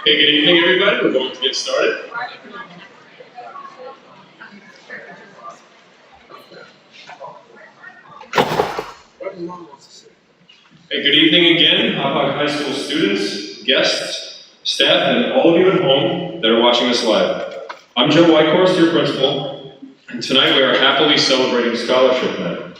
Okay, good evening, everybody. We're going to get started. Hey, good evening again, Hauppauge High School students, guests, staff, and all of you at home that are watching us live. I'm Joe Whitehorse, your principal, and tonight we are happily celebrating Scholarship Night.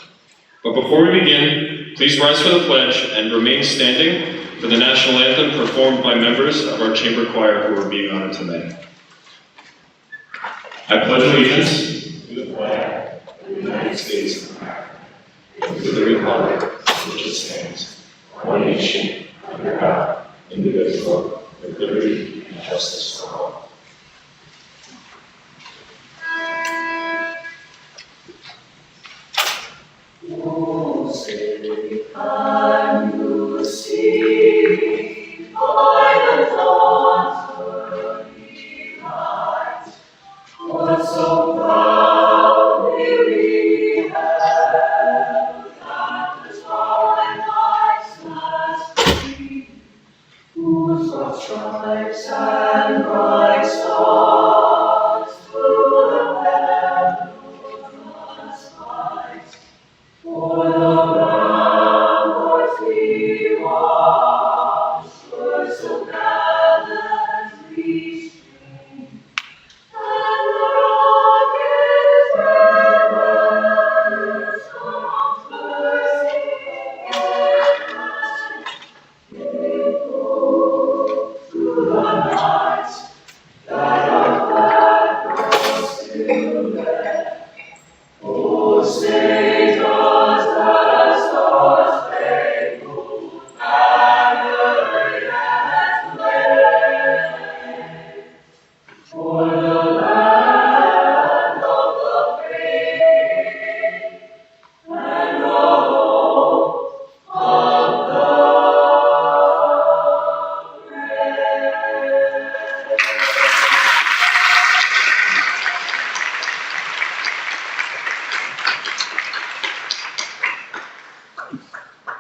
But before we begin, please rise for the pledge and remain standing for the national anthem performed by members of our chamber choir who are being honored tonight. I pledge allegiance to the flag of the United States of America, and to the republic for which it stands, one nation, under God, indivisible, with liberty and justice for all. Oh, say, can you see by the dawn's early light what so proudly we held at the twilight's last gleam, whose broad stripes and bright stars through the perilous fight for the ramparts we watched were so gallantly streamed, and the rocket banners of mercy they go through the night that our flag was still there. Oh, say does the stars spangled banner yet wave for the land of the free and the home of the brave?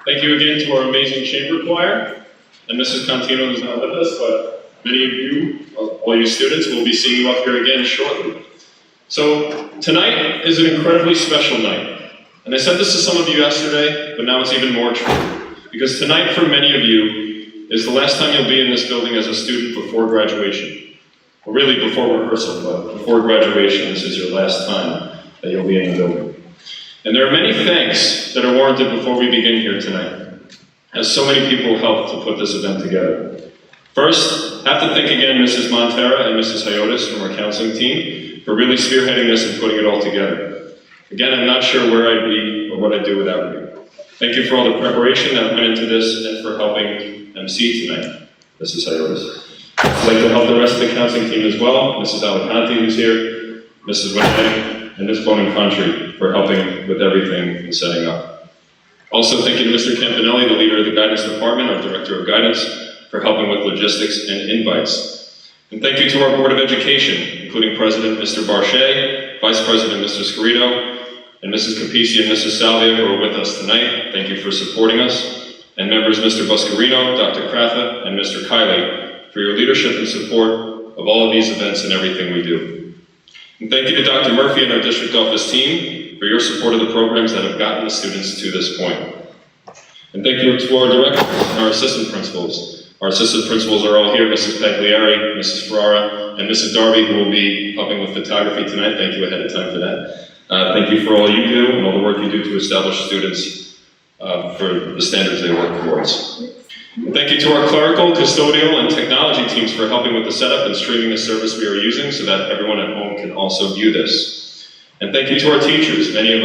Thank you again to our amazing chamber choir, and Mrs. Contino is not with us, but many of you, all you students, will be seeing you up here again shortly. So tonight is an incredibly special night, and I said this to some of you yesterday, but now it's even more true, because tonight for many of you is the last time you'll be in this building as a student before graduation. Well, really before rehearsal, but before graduation, this is your last time that you'll be in the building. And there are many thanks that are warranted before we begin here tonight, as so many people helped to put this event together. First, I have to thank again Mrs. Montera and Mrs. Hiotis from our counseling team for really spearheading this and putting it all together. Again, I'm not sure where I'd be or what I'd do without you. Thank you for all the preparation that went into this and for helping MC tonight, Mrs. Hiotis. I'd like to help the rest of the counseling team as well, Mrs. Alicante, who's here, Mrs. Winnipeg, and Ms. Bone and Country for helping with everything and setting up. Also thank you to Mr. Campanelli, the leader of the guidance department, our director of guidance, for helping with logistics and invites. And thank you to our Board of Education, including President Mr. Barchet, Vice President Mr. Scarito, and Mrs. Capisi and Mrs. Salvia who are with us tonight. Thank you for supporting us. And members Mr. Buscarino, Dr. Crafa, and Mr. Kiley for your leadership and support of all of these events and everything we do. And thank you to Dr. Murphy and our district office team for your support of the programs that have gotten the students to this point. And thank you to our directors and our assistant principals. Our assistant principals are all here, Mrs. Pagliari, Mrs. Ferrara, and Mrs. Darby, who will be helping with photography tonight. Thank you ahead of time for that. Thank you for all you do and all the work you do to establish students for the standards they work towards. And thank you to our clerical, custodial, and technology teams for helping with the setup and streaming the service we are using so that everyone at home can also view this. And thank you to our teachers, many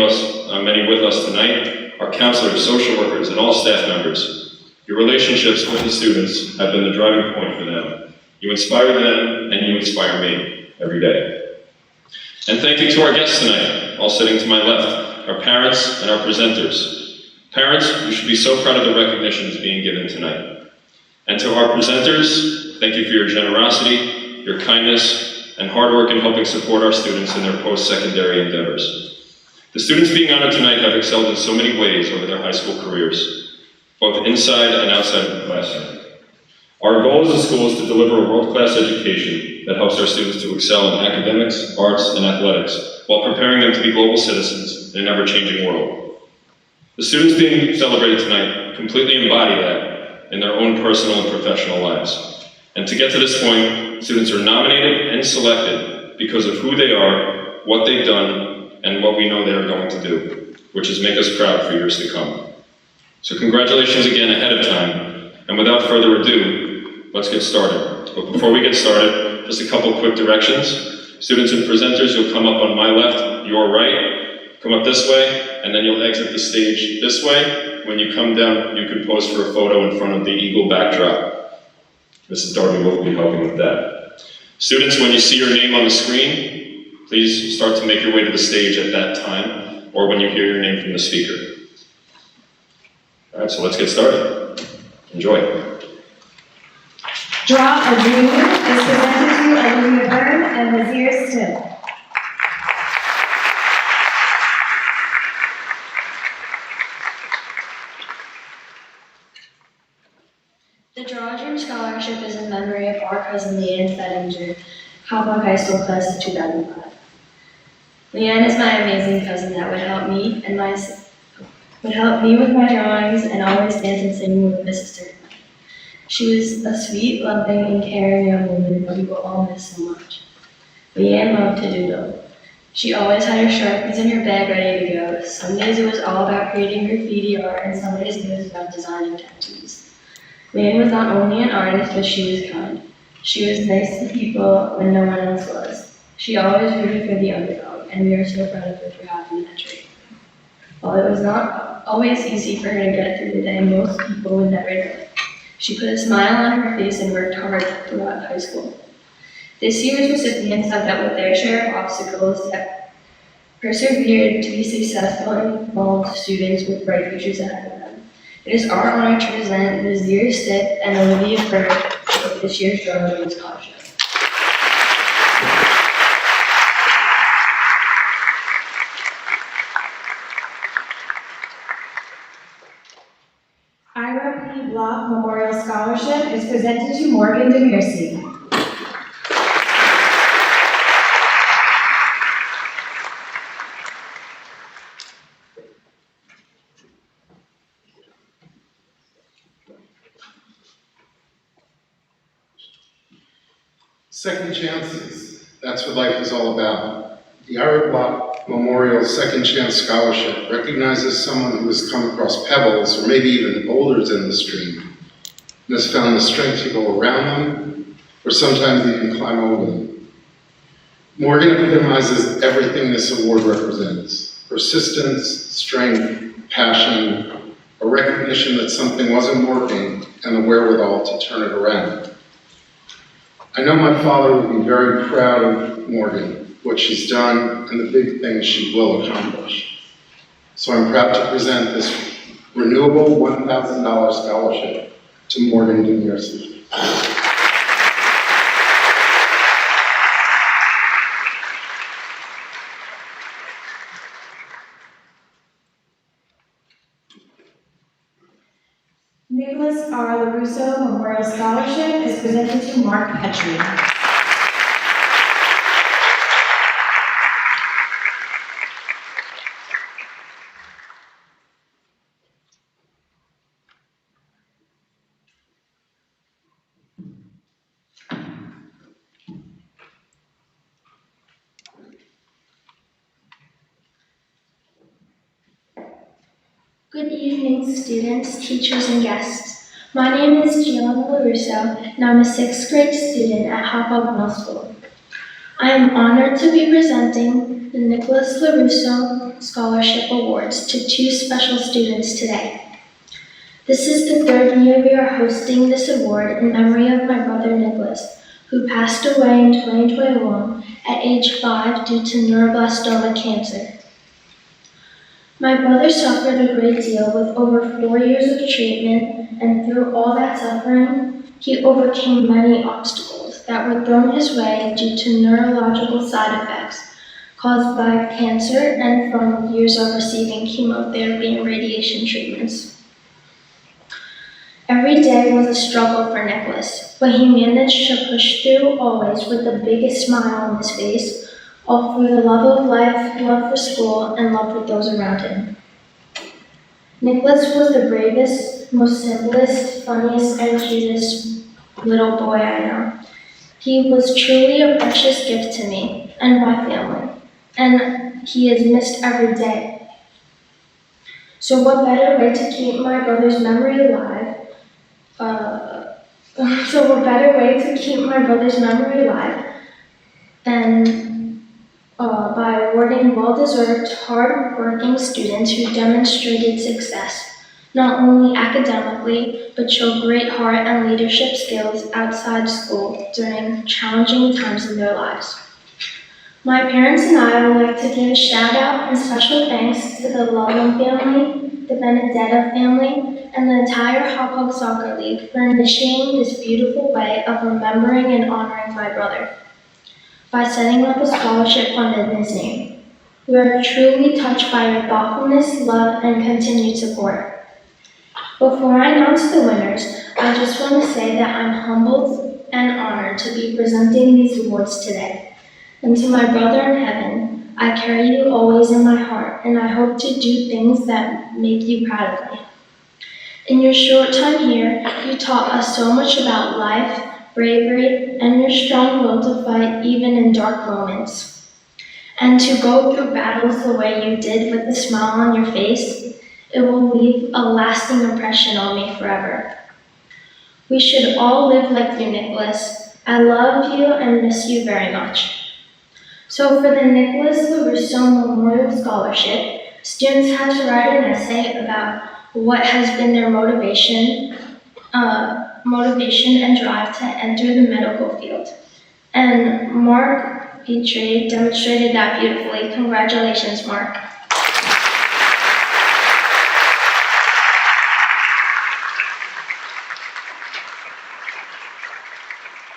with us tonight, our counselors, social workers, and all staff members. Your relationships with the students have been the driving point for them. You inspire them, and you inspire me every day. And thank you to our guests tonight, all sitting to my left, our parents and our presenters. Parents, you should be so proud of the recognitions being given tonight. And to our presenters, thank you for your generosity, your kindness, and hard work in helping support our students in their post-secondary endeavors. The students being honored tonight have excelled in so many ways over their high school careers, both inside and outside of the classroom. Our goal as a school is to deliver a world-class education that helps our students to excel in academics, arts, and athletics, while preparing them to be global citizens in an ever-changing world. The students being celebrated tonight completely embody that in their own personal and professional lives. And to get to this point, students are nominated and selected because of who they are, what they've done, and what we know they are going to do, which is make us proud for years to come. So congratulations again ahead of time, and without further ado, let's get started. But before we get started, just a couple quick directions. Students and presenters, you'll come up on my left, your right, come up this way, and then you'll exit the stage this way. When you come down, you can pose for a photo in front of the eagle backdrop. Mrs. Darby will be helping with that. Students, when you see your name on the screen, please start to make your way to the stage at that time, or when you hear your name from the speaker. All right, so let's get started. Enjoy. Draw a Dream is presented to Olivia Byrne and Nazir Still. The Georgian Scholarship is in memory of our cousin Leanne Fettinger, Hauppauge High School class of 2005. Leanne is my amazing cousin that would help me with my drawings and always dance and sing with Mrs. Turner. She was a sweet, loving, and caring young woman that we will all miss so much. Leanne loved to doodle. She always had her Sharpies in her bag ready to go. Some days it was all about creating graffiti art, and some days it was about designing tattoos. Leanne was not only an artist, but she was kind. She was nice to people when no one else was. She always rooted for the underdog, and we are so proud of her for having that trait. While it was not always easy for her to get through the day, most people would never know it. She put a smile on her face and worked hard throughout high school. This year's recipients have dealt with their share of obstacles that persevered to be successful and involved students with bright futures ahead of them. It is our honor to present Nazir Stitt and Olivia Byrne with this year's Georgian Scholarship. Block Memorial Scholarship is presented to Morgan DeMercy. Second chances, that's what life is all about. The Overblock Memorial Second Chance Scholarship recognizes someone who has come across pebbles or maybe even boulders in the stream and has found the strength to go around them or sometimes even climb over them. Morgan epitomizes everything this award represents: persistence, strength, passion, a recognition that something wasn't working, and the wherewithal to turn it around. I know my father would be very proud of Morgan, what she's done, and the big things she will accomplish. So I'm proud to present this renewable $1,000 scholarship to Morgan DeMercy. Nicholas R. Russo Memorial Scholarship is presented to Mark Petrie. Good evening, students, teachers, and guests. My name is Gianna LaRusso, and I'm a 6th grade student at Hauppauge Middle School. I am honored to be presenting the Nicholas LaRusso Scholarship Awards to 2 special students today. This is the 3rd year we are hosting this award in memory of my brother Nicholas, who passed away in 2021 at age 5 due to neuroblastoma cancer. My brother suffered a great deal with over 4 years of treatment, and through all that suffering, he overcame many obstacles that were thrown his way due to neurological side effects caused by cancer and from years of receiving chemotherapy and radiation treatments. Every day was a struggle for Nicholas, but he managed to push through always with the biggest smile on his face, all for the love of life, love for school, and love for those around him. Nicholas was the bravest, most simplest, funniest, and cutest little boy I know. He was truly a precious gift to me and my family, and he is missed every day. So what better way to keep my brother's memory alive than by awarding well-deserved, hard-working students who demonstrated success, not only academically, but showed great heart and leadership skills outside school during challenging times in their lives. My parents and I would like to give a shout out and special thanks to the Loveland family, the Benedetta family, and the entire Hauppauge Soccer League for initiating this beautiful way of remembering and honoring my brother by setting up a scholarship funded in his name. We are truly touched by your thoughtfulness, love, and continued support. Before I announce the winners, I just want to say that I'm humbled and honored to be presenting these awards today. And to my brother in heaven, I carry you always in my heart, and I hope to do things that make you proud of me. In your short time here, you taught us so much about life, bravery, and your strong will to fight even in dark moments. And to go through battles the way you did with a smile on your face, it will leave a lasting impression on me forever. We should all live like you, Nicholas. I love you and miss you very much. So for the Nicholas Russo Memorial Scholarship, students had to write an essay about what has been their motivation and drive to enter the medical field. And Mark Petrie demonstrated that beautifully. Congratulations, Mark.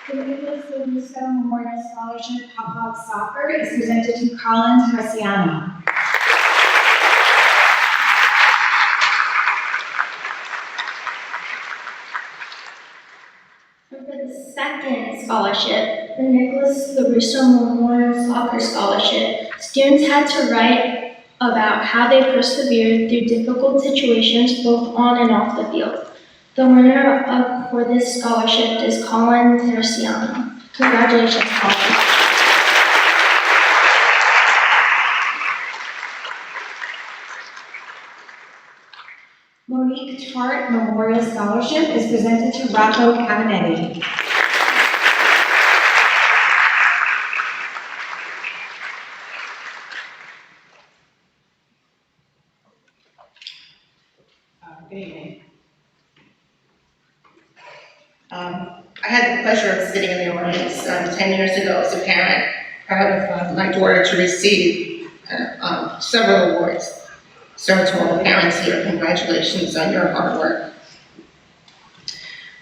The Nicholas Russo Memorial Scholarship Hauppauge Soccer is presented to Colin Teresiano. And for the second scholarship, the Nicholas Russo Memorial Soccer Scholarship, students had to write about how they persevered through difficult situations both on and off the field. The winner for this scholarship is Colin Teresiano. Congratulations, Colin. Monique Tart Memorial Scholarship is presented to Rocco Cavanetti. Good evening. I had the pleasure of sitting in the audience 10 years ago as a parent, proud of my daughter to receive several awards. So to all the parents here, congratulations on your hard work.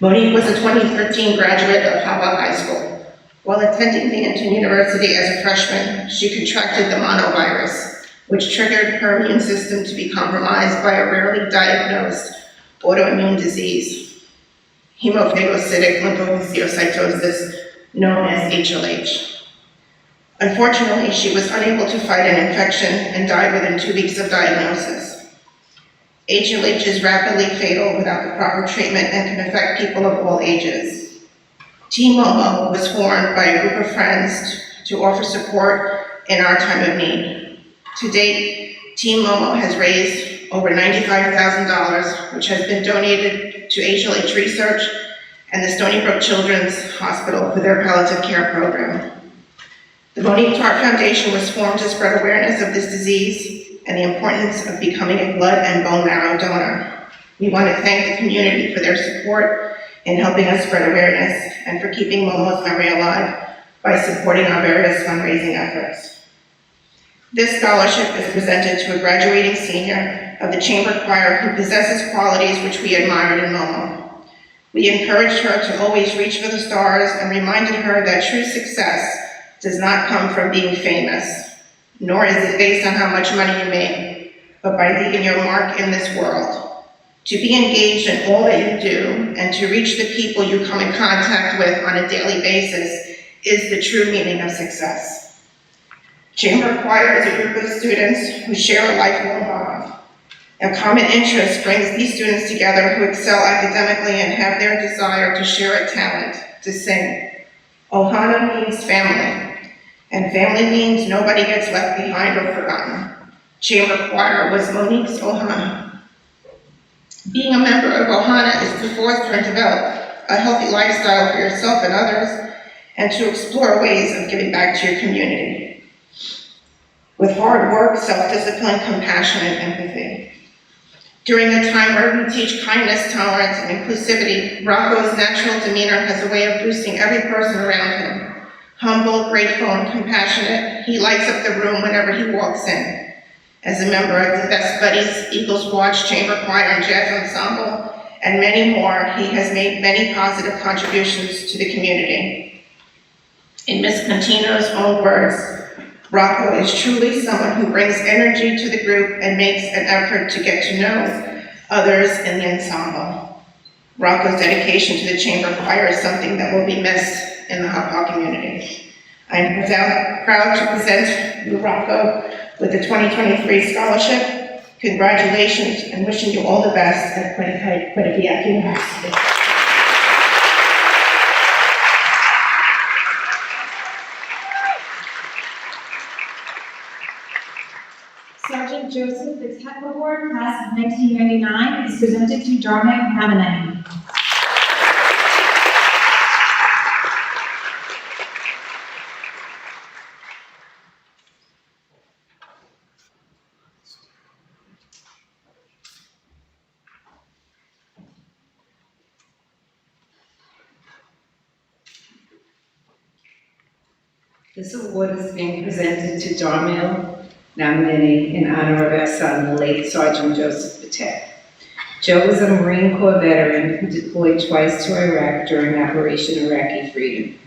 Monique was a 2013 graduate of Hauppauge High School. While attending Binghamton University as a freshman, she contracted the monovirus, which triggered her immune system to be compromised by a rarely diagnosed autoimmune disease, hemophagocytic lymphohistiocytosis, known as HLH. Unfortunately, she was unable to fight an infection and died within 2 weeks of diagnosis. HLH is rapidly fatal without the proper treatment and can affect people of all ages. Team Momo was formed by a group of friends to offer support in our time of need. To date, Team Momo has raised over $95,000, which has been donated to HLH research and the Stony Brook Children's Hospital for their palliative care program. The Monique Tart Foundation was formed to spread awareness of this disease and the importance of becoming a blood and bone marrow donor. We want to thank the community for their support in helping us spread awareness and for keeping Momo's memory alive by supporting our various fundraising efforts. This scholarship is presented to a graduating senior of the Chamber Choir who possesses qualities which we admired in Momo. We encouraged her to always reach for the stars and reminded her that true success does not come from being famous, nor is it based on how much money you make, but by leaving your mark in this world. To be engaged in all that you do and to reach the people you come in contact with on a daily basis is the true meaning of success. Chamber Choir is a group of students who share a lifelong bond. A common interest brings these students together who excel academically and have their desire to share a talent, to sing. Ohana means family, and family means nobody gets left behind or forgotten. Chamber Choir was Monique's Ohana. Being a member of Ohana is to foster and develop a healthy lifestyle for yourself and others, and to explore ways of giving back to your community. With hard work, self-discipline, compassion, and empathy. During a time where we teach kindness, tolerance, and inclusivity, Rocco's natural demeanor has a way of boosting every person around him. Humble, grateful, and compassionate, he lights up the room whenever he walks in. As a member of the Best Buddies, Eagles Watch, Chamber Choir, and Jazz Ensemble, and many more, he has made many positive contributions to the community. In Ms. Contino's own words, Rocco is truly someone who brings energy to the group and makes an effort to get to know others in the ensemble. Rocco's dedication to the Chamber Choir is something that will be missed in the Hauppauge community. I am proud to present you, Rocco, with the 2023 scholarship. Congratulations, and wishing you all the best at Quinnipiac University. Sergeant Joseph, the Tech Award, class of 1999, is presented to Darmic Namanang. This award is being presented to Darmic Namanang in honor of our son, the late Sergeant Joseph Patek. Joe was a Marine Corps veteran who deployed twice to Iraq during Operation Iraqi Freedom.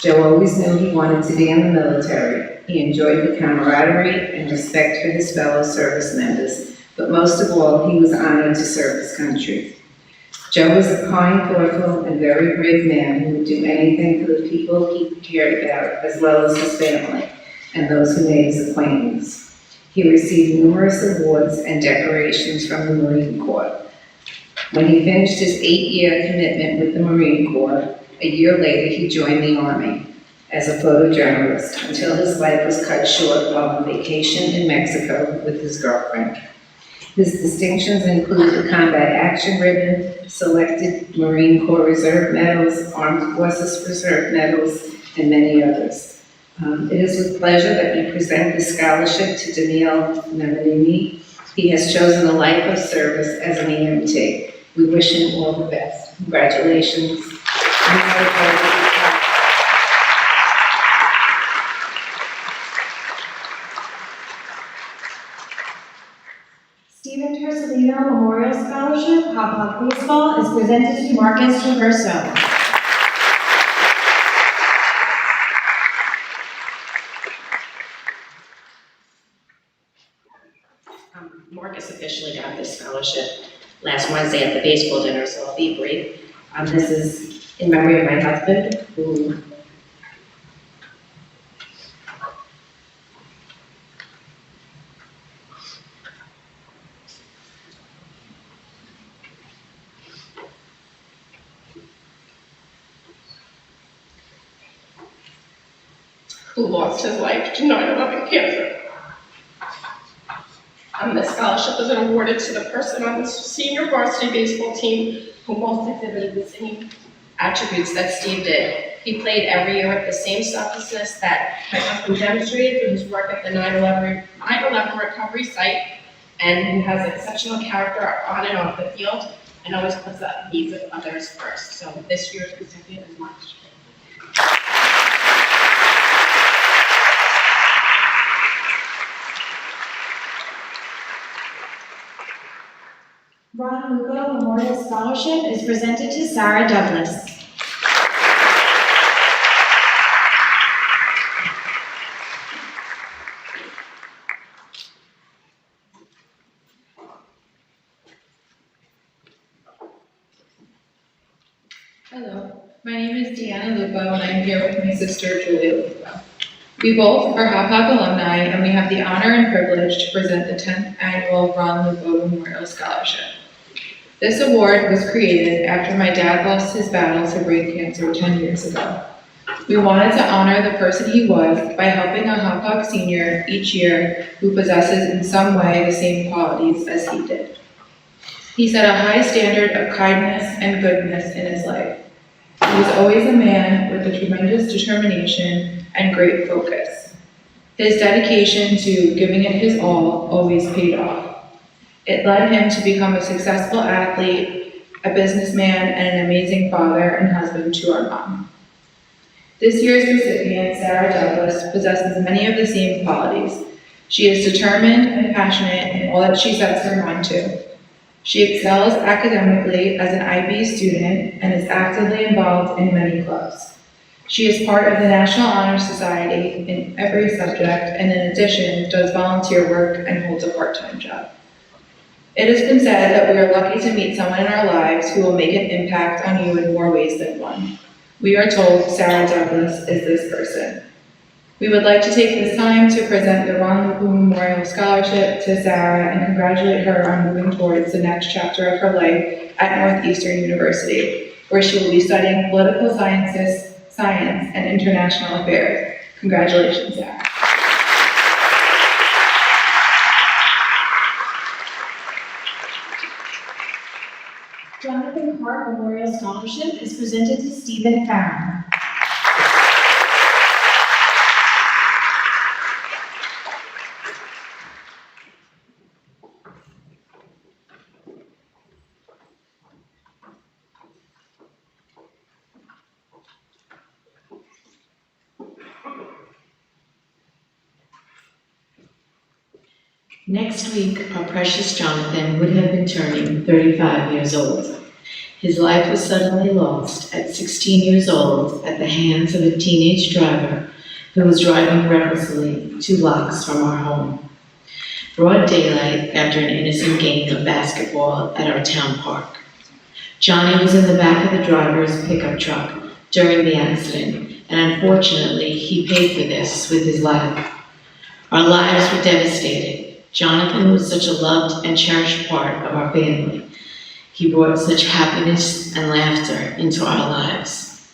Joe always knew he wanted to be in the military. He enjoyed the camaraderie and respect for his fellow service members, but most of all, he was honored to serve his country. Joe was a kind, thoughtful, and very brave man who would do anything for the people he cared about, as well as his family and those who made his acquaintance. He received numerous awards and decorations from the Marine Corps. When he finished his 8-year commitment with the Marine Corps, a year later he joined the Army as a photojournalist until his life was cut short while on vacation in Mexico with his girlfriend. His distinctions include the Combat Action Ribbon, selected Marine Corps Reserve Medals, Armed Forces Reserve Medals, and many others. It is with pleasure that we present this scholarship to Darmic Namanang. He has chosen a life of service as an EMT. We wish him all the best. Congratulations. Stephen Tercellino Memorial Scholarship, Hauppauge Baseball, is presented to Marcus Russo. Marcus officially got this scholarship last Wednesday at the baseball dinner, so I'll be brief. This is in memory of my husband, who lost his life to 9/11 cancer. This scholarship is awarded to the person on the senior varsity baseball team who most exhibited the same attributes that Steve did. He played every year with the same selflessness that my husband demonstrated through his work at the 9/11 recovery site, and who has exceptional character on and off the field, and always puts the needs of others first. So this year's recipient is Marcus. Ron Lugo Memorial Scholarship is presented to Sarah Douglas. My name is Deanna Lupo, and I'm here with my sister, Julia Lupo. We both are Hauppauge alumni, and we have the honor and privilege to present the 10th annual Ron Lupo Memorial Scholarship. This award was created after my dad lost his battle to brain cancer 10 years ago. We wanted to honor the person he was by helping a Hauppauge senior each year who possesses in some way the same qualities as he did. He set a high standard of kindness and goodness in his life. He was always a man with a tremendous determination and great focus. His dedication to giving it his all always paid off. It led him to become a successful athlete, a businessman, and an amazing father and husband to our mom. This year's recipient, Sarah Douglas, possesses many of the same qualities. She is determined and passionate in all that she sets her mind to. She excels academically as an IB student and is actively involved in many clubs. She is part of the National Honor Society in every subject, and in addition, does volunteer work and holds a part-time job. It has been said that we are lucky to meet someone in our lives who will make an impact on you in more ways than one. We are told Sarah Douglas is this person. We would like to take this time to present the Ron Lupo Memorial Scholarship to Sarah and congratulate her on moving towards the next chapter of her life at Northeastern University, where she will be studying political sciences, science, and international affairs. Congratulations, Sarah. Jonathan Carr Memorial Scholarship is presented to Stephen Farron. Next week, our precious Jonathan would have been turning 35 years old. His life was suddenly lost at 16 years old at the hands of a teenage driver who was driving recklessly 2 blocks from our home. Broad daylight after an innocent game of basketball at our town park. Johnny was in the back of the driver's pickup truck during the accident, and unfortunately, he paid for this with his life. Our lives were devastated. Jonathan was such a loved and cherished part of our family. He brought such happiness and laughter into our lives.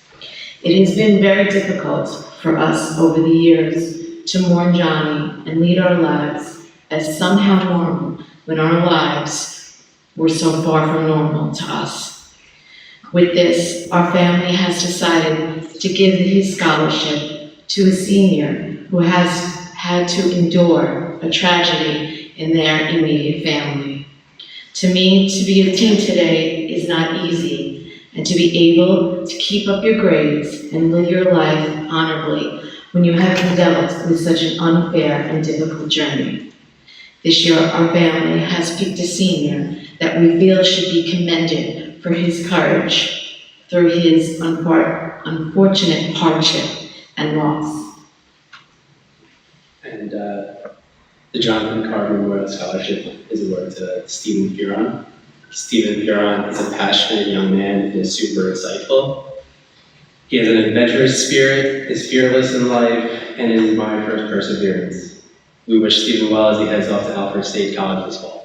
It has been very difficult for us over the years to mourn Johnny and lead our lives as somehow normal when our lives were so far from normal to us. With this, our family has decided to give his scholarship to a senior who has had to endure a tragedy in their immediate family. To me, to be a teen today is not easy, and to be able to keep up your grades and live your life honorably when you have been dealt with such an unfair and difficult journey. This year, our family has picked a senior that we feel should be commended for his courage through his unfortunate hardship and loss. And the Jonathan Carr Memorial Scholarship is awarded to Stephen Piron. Stephen Piron is a passionate young man and is super insightful. He has an adventurous spirit, is fearless in life, and is admired for his perseverance. We wish Stephen well as he heads off to Alfred State College this fall.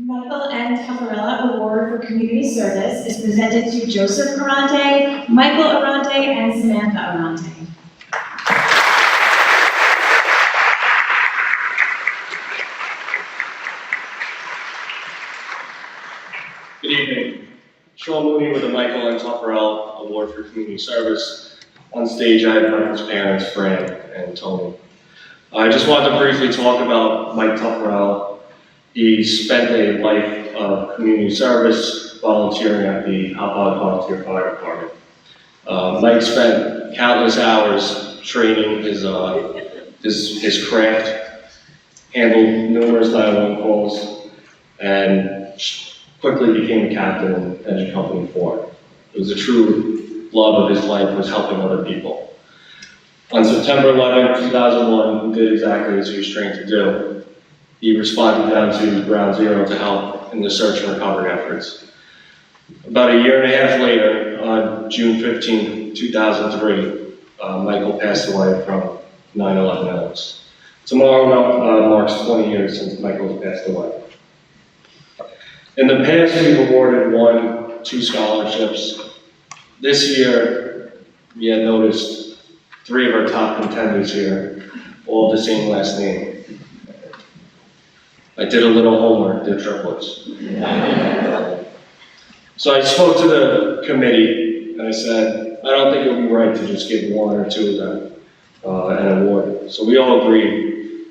Michael N. Temporella Award for Community Service is presented to Joseph Arante, Michael Arante, and Samantha Arante. Good evening. Sean Mooney with the Michael and Temporella Award for Community Service. On stage, I have Michael's parents, Fran and Tony. I just wanted to briefly talk about Mike Temporella. He spent a life of community service, volunteering at the Hauppauge Volunteer Fire Department. Mike spent countless hours training his craft, handled numerous 911 calls, and quickly became a captain in Engine Company 4. It was a true love of his life, was helping other people. On September 11, 2001, he did exactly as he was trained to do. He responded down to Ground Zero to help in the search and recovery efforts. About a year and a half later, on June 15, 2003, Michael passed away from 9/11 illness. Tomorrow marks 20 years since Michael passed away. In the past, we've awarded 2 scholarships. This year, we had noticed 3 of our top contenders here, all the same last name. I did a little homework, they're triplets. So I spoke to the committee and I said, I don't think it would be right to just give 1 or 2 of them an award. So we all agreed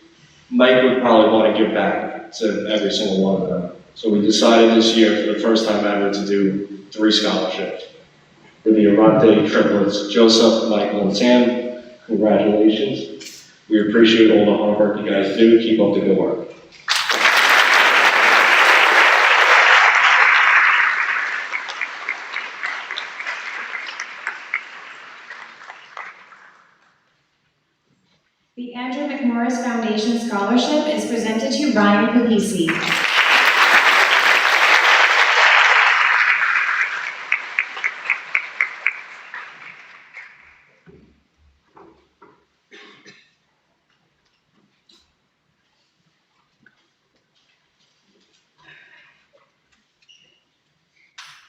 Mike would probably want to give back to every single one of them. So we decided this year, for the first time ever, to do 3 scholarships. For the Arante triplets, Joseph, Michael, and Sam, congratulations. We appreciate all the hard work you guys do. Keep up the good work. The Andrew McMorris Foundation Scholarship is presented to Ryan Pavisi.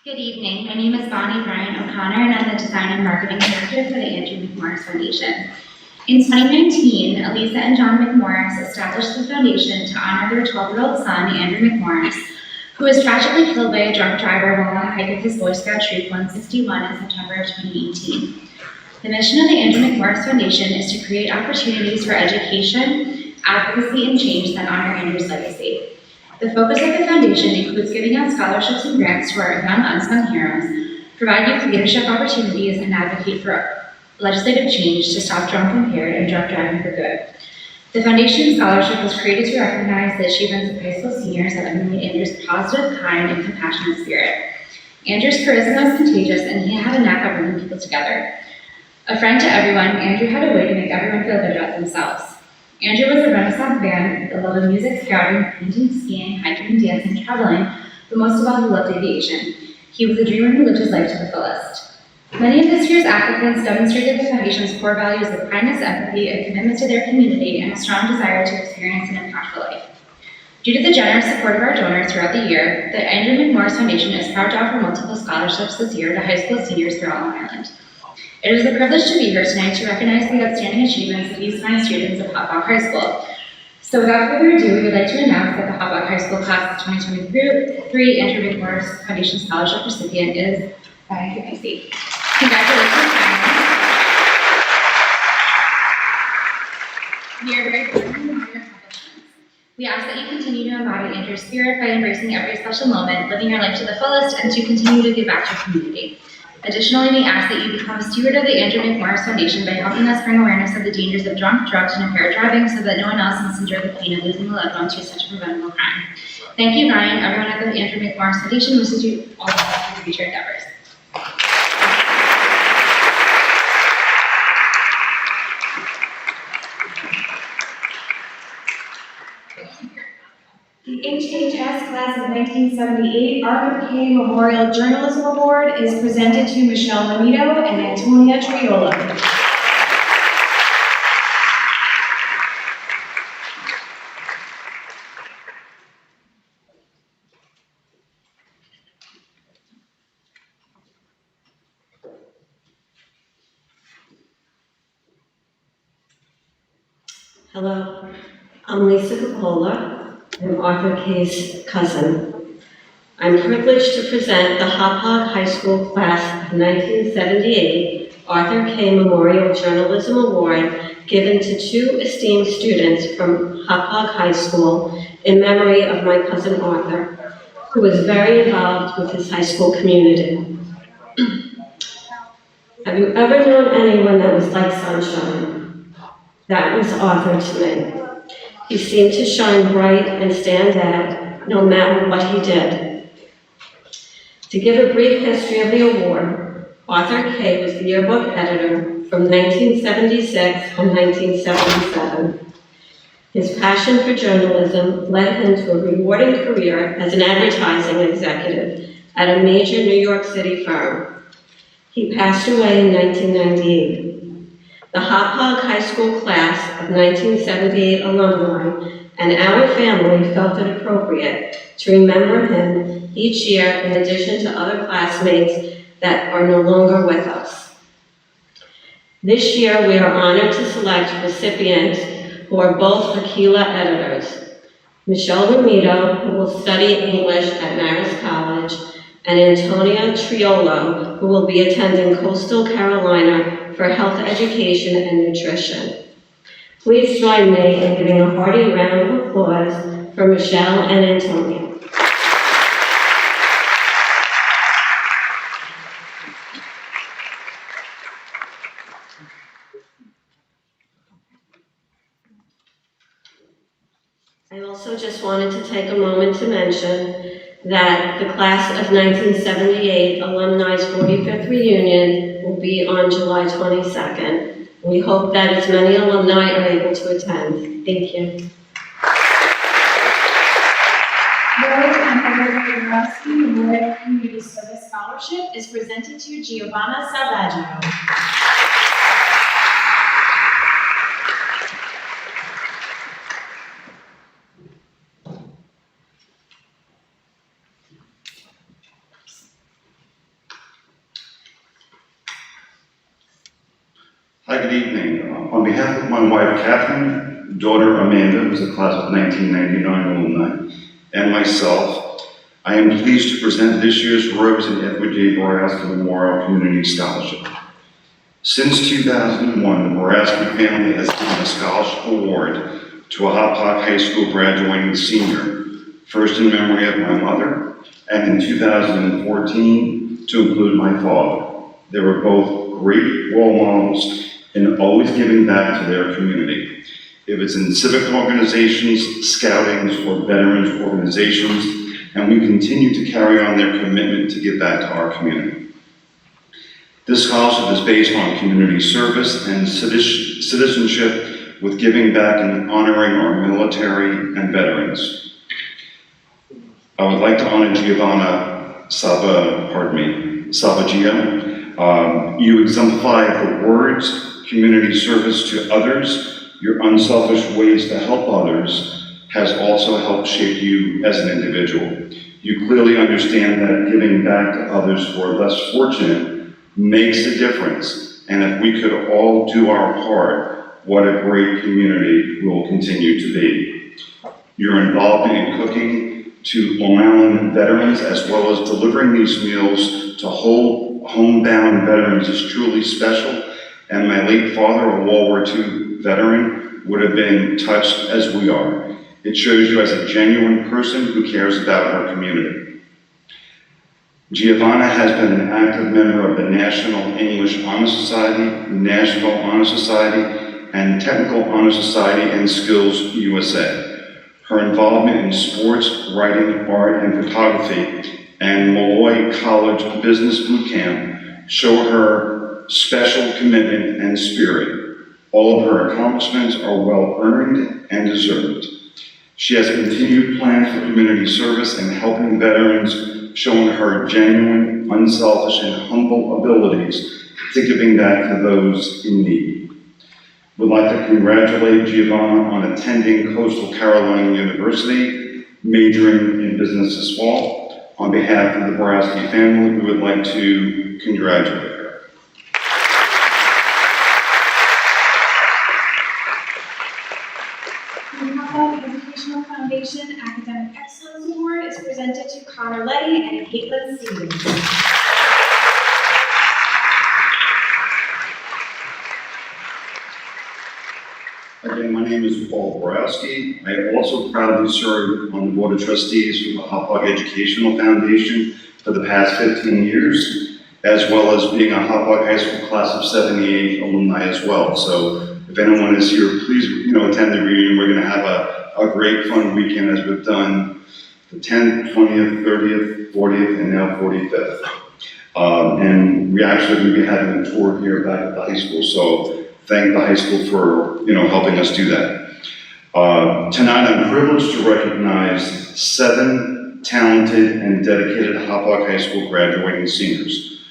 Good evening. My name is Bonnie Bryan O'Connor, and I'm the Design and Marketing Director for the Andrew McMorris Foundation. In 2019, Elisa and John McMorris established the foundation to honor their 12-year-old son, Andrew McMorris, who was tragically killed by a drunk driver while on a hike with his Boy Scout Troop 161 in September of 2018. The mission of the Andrew McMorris Foundation is to create opportunities for education, advocacy, and change that honor Andrew's legacy. The focus of the foundation includes giving out scholarships and grants to our young unsung heroes, provide youth leadership opportunities, and advocate for legislative change to stop drunk impaired and drunk driving for good. The foundation scholarship was created to recognize the achievements of high school seniors that emulate Andrew's positive, kind, and compassionate spirit. Andrew's charisma was contagious, and he had a knack of bringing people together. A friend to everyone, Andrew had a way to make everyone feel good about themselves. Andrew was a Renaissance man with a love of music, scouting, painting, skiing, hiking, dancing, traveling, but most of all, he loved aviation. He was a dreamer who lived his life to the fullest. Many of this year's applicants demonstrated the foundation's core values of kindness, empathy, a commitment to their community, and a strong desire to experience an impactful life. Due to the generous support of our donors throughout the year, the Andrew McMorris Foundation is proud to offer multiple scholarships this year to high school seniors throughout Long Island. It is a privilege to be here tonight to recognize the outstanding achievements of these fine students of Hauppauge High School. So without further ado, we would like to announce that the Hauppauge High School class of 2023 Andrew McMorris Foundation Scholarship recipient is Ryan Pavisi. Congratulations, Ryan. We are very proud of your accomplishments. We ask that you continue to embody Andrew's spirit by embracing every special moment, living your life to the fullest, and to continue to give back to your community. Additionally, we ask that you become a steward of the Andrew McMorris Foundation by helping us bring awareness of the dangers of drunk, drugs, and impaired driving so that no one else must endure the pain of losing a loved one to such a preventable crime. Thank you, Ryan. Everyone at the Andrew McMorris Foundation wishes you all the best for your future endeavors. The HHS Class of 1978 Arthur K. Memorial Journalism Award is presented to Michelle Bonito and Antonia Triola. Hello, I'm Lisa Coppola. I'm Arthur K's cousin. I'm privileged to present the Hauppauge High School Class of 1978 Arthur K. Memorial Journalism Award given to 2 esteemed students from Hauppauge High School in memory of my cousin Arthur, who was very involved with his high school community. Have you ever known anyone that was like sunshine? That was Arthur to me. He seemed to shine bright and stand out no matter what he did. To give a brief history of the award, Arthur K. was the yearbook editor from 1976 to 1977. His passion for journalism led him to a rewarding career as an advertising executive at a major New York City firm. He passed away in 1998. The Hauppauge High School class of 1978 alumni and our family felt it appropriate to remember him each year in addition to other classmates that are no longer with us. This year, we are honored to select recipients who are both Aquila editors. Michelle Ramito, who will study English at Marist College, and Antonia Triolo, who will be attending Coastal Carolina for health education and nutrition. Please join me in giving a hearty round of applause for Michelle and Antonia. I also just wanted to take a moment to mention that the class of 1978 alumni's 45th reunion will be on July 22nd. We hope that as many alumni are able to attend. Thank you. Vogue and Baraski Award Community Service Scholarship is presented to Giovanna Salvaggio. Hi, good evening. On behalf of my wife Catherine, daughter Amanda, who's a class of 1999 alumni, and myself, I am pleased to present this year's Rose and Edward J. Baraski Memorial Community Scholarship. Since 2001, the Baraski family has given a scholarship award to a Hauppauge High School graduating senior, first in memory of my mother, and in 2014 to include my father. They were both great role models and always giving back to their community. If it's in civic organizations, scoutings, or veterans organizations, and we continue to carry on their commitment to give back to our community. This scholarship is based on community service and citizenship with giving back and honoring our military and veterans. I would like to honor Giovanna Salvaggio. You exemplify the words, community service to others, your unselfish ways to help others has also helped shape you as an individual. You clearly understand that giving back to others who are less fortunate makes a difference, and if we could all do our part, what a great community we will continue to be. You're involved in cooking to Long Island veterans as well as delivering these meals to homebound veterans is truly special, and my late father, a World War II veteran, would have been touched as we are. It shows you as a genuine person who cares about our community. Giovanna has been an active member of the National English Honor Society, National Honor Society, and Technical Honor Society and Skills USA. Her involvement in sports, writing, art, and photography, and Molloy College Business Boot Camp show her special commitment and spirit. All of her accomplishments are well earned and deserved. She has continued plans for community service and helping veterans, showing her genuine, unselfish, and humble abilities to giving back to those in need. We'd like to congratulate Giovanna on attending Coastal Carolina University, majoring in business as well. On behalf of the Baraski family, we would like to congratulate her. The Hauppauge Educational Foundation Academic Excellence Award is presented to Connor Letty and Caitlin Stevens. Again, my name is Paul Baraski. I also proudly served on the Board of Trustees for the Hauppauge Educational Foundation for the past 15 years, as well as being a Hauppauge High School class of 78 alumni as well. So if anyone is here, please attend the reunion. We're going to have a great fun weekend as we've done the 10th, 20th, 30th, 40th, and now 45th. And we actually will be having a tour here back at the high school, so thank the high school for, helping us do that. Tonight, I'm privileged to recognize 7 talented and dedicated Hauppauge High School graduating seniors.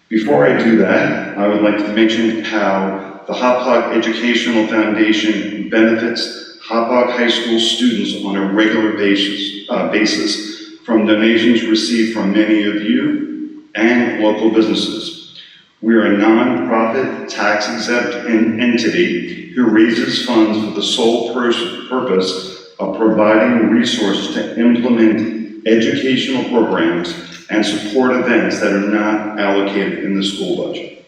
Before I do that, I would like to mention how the Hauppauge Educational Foundation benefits Hauppauge High School students on a regular basis from donations received from many of you and local businesses. We are a non-profit, tax-exempt entity who raises funds for the sole purpose of providing resources to implement educational programs and support events that are not allocated in the school budget.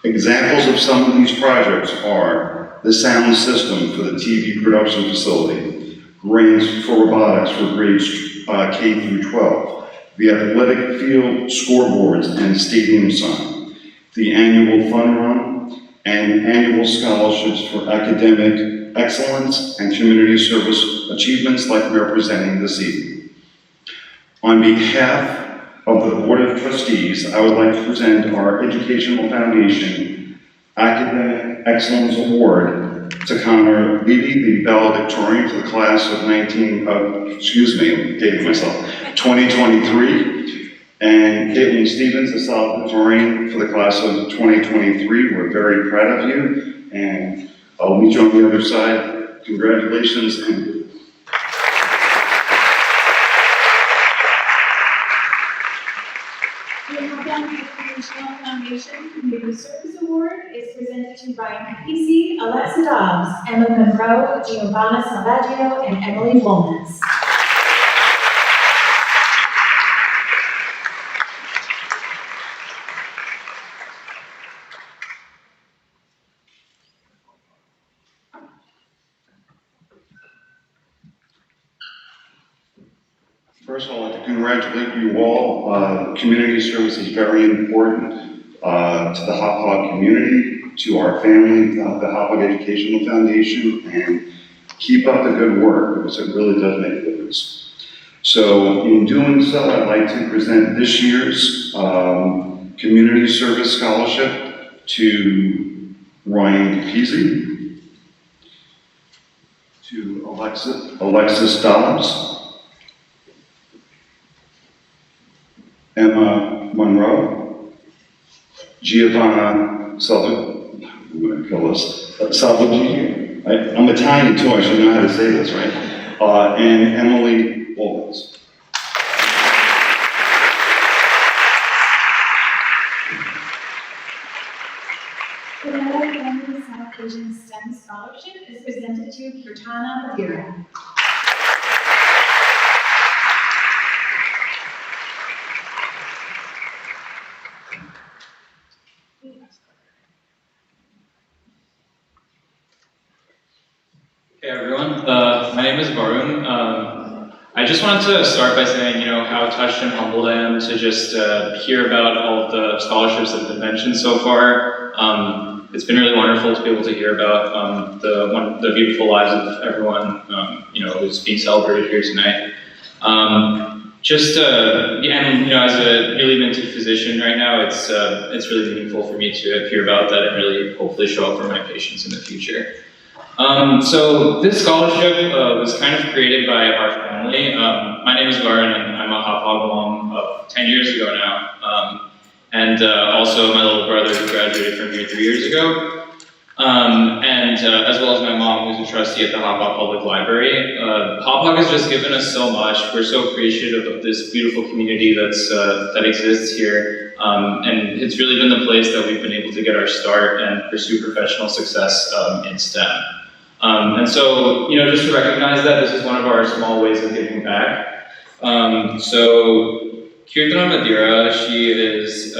Examples of some of these projects are the sound system for the TV production facility, grants for robotics for grades K through 12, the athletic field scoreboards and stadium sign, the annual fun run, and annual scholarships for academic excellence and community service achievements like we are presenting this evening. On behalf of the Board of Trustees, I would like to present our Educational Foundation Academic Excellence Award to Connor Levy, the valedictorian for the class of 2023, and Caitlin Stevens, the valedictorian for the class of 2023. We're very proud of you, and I'll meet you on the other side. Congratulations. And Educational Foundation Community Service Award is presented to Ryan Capisi, Alexa Dobbs, Emma Monroe, Giovanna Salvaggio, and Emily Woolmans. First of all, I'd like to congratulate you all. Community service is very important to the Hauppauge community, to our family, the Hauppauge Educational Foundation, and keep up the good work because it really does make a difference. So in doing so, I'd like to present this year's Community Service Scholarship to Ryan Capisi, to Alexis Dobbs, Emma Monroe, Giovanna Salvaggio, I'm going to kill this, Salvaggio. I'm Italian too, I should know how to say this, right? And Emily Woolmans. The Miller Family South Asian STEM Scholarship is presented to Fontana Madeira. Hey everyone, my name is Varun. I just wanted to start by saying, how touched and humbled I am to just hear about all of the scholarships that have been mentioned so far. It's been really wonderful to be able to hear about the beautiful lives of everyone, who's being celebrated here tonight. As a newly minted physician right now, it's really meaningful for me to hear about that and really hopefully show up for my patients in the future. So this scholarship was kind of created by our family. My name is Varun, and I'm a Hauppauge alum of 10 years ago now. Also my little brother who graduated from here 3 years ago. As well as my mom, who's a trustee at the Hauppauge Public Library. Hauppauge has just given us so much. We're so appreciative of this beautiful community that exists here. And it's really been the place that we've been able to get our start and pursue professional success in STEM. Just to recognize that, this is one of our small ways of giving back. Kirtana Madeira, she's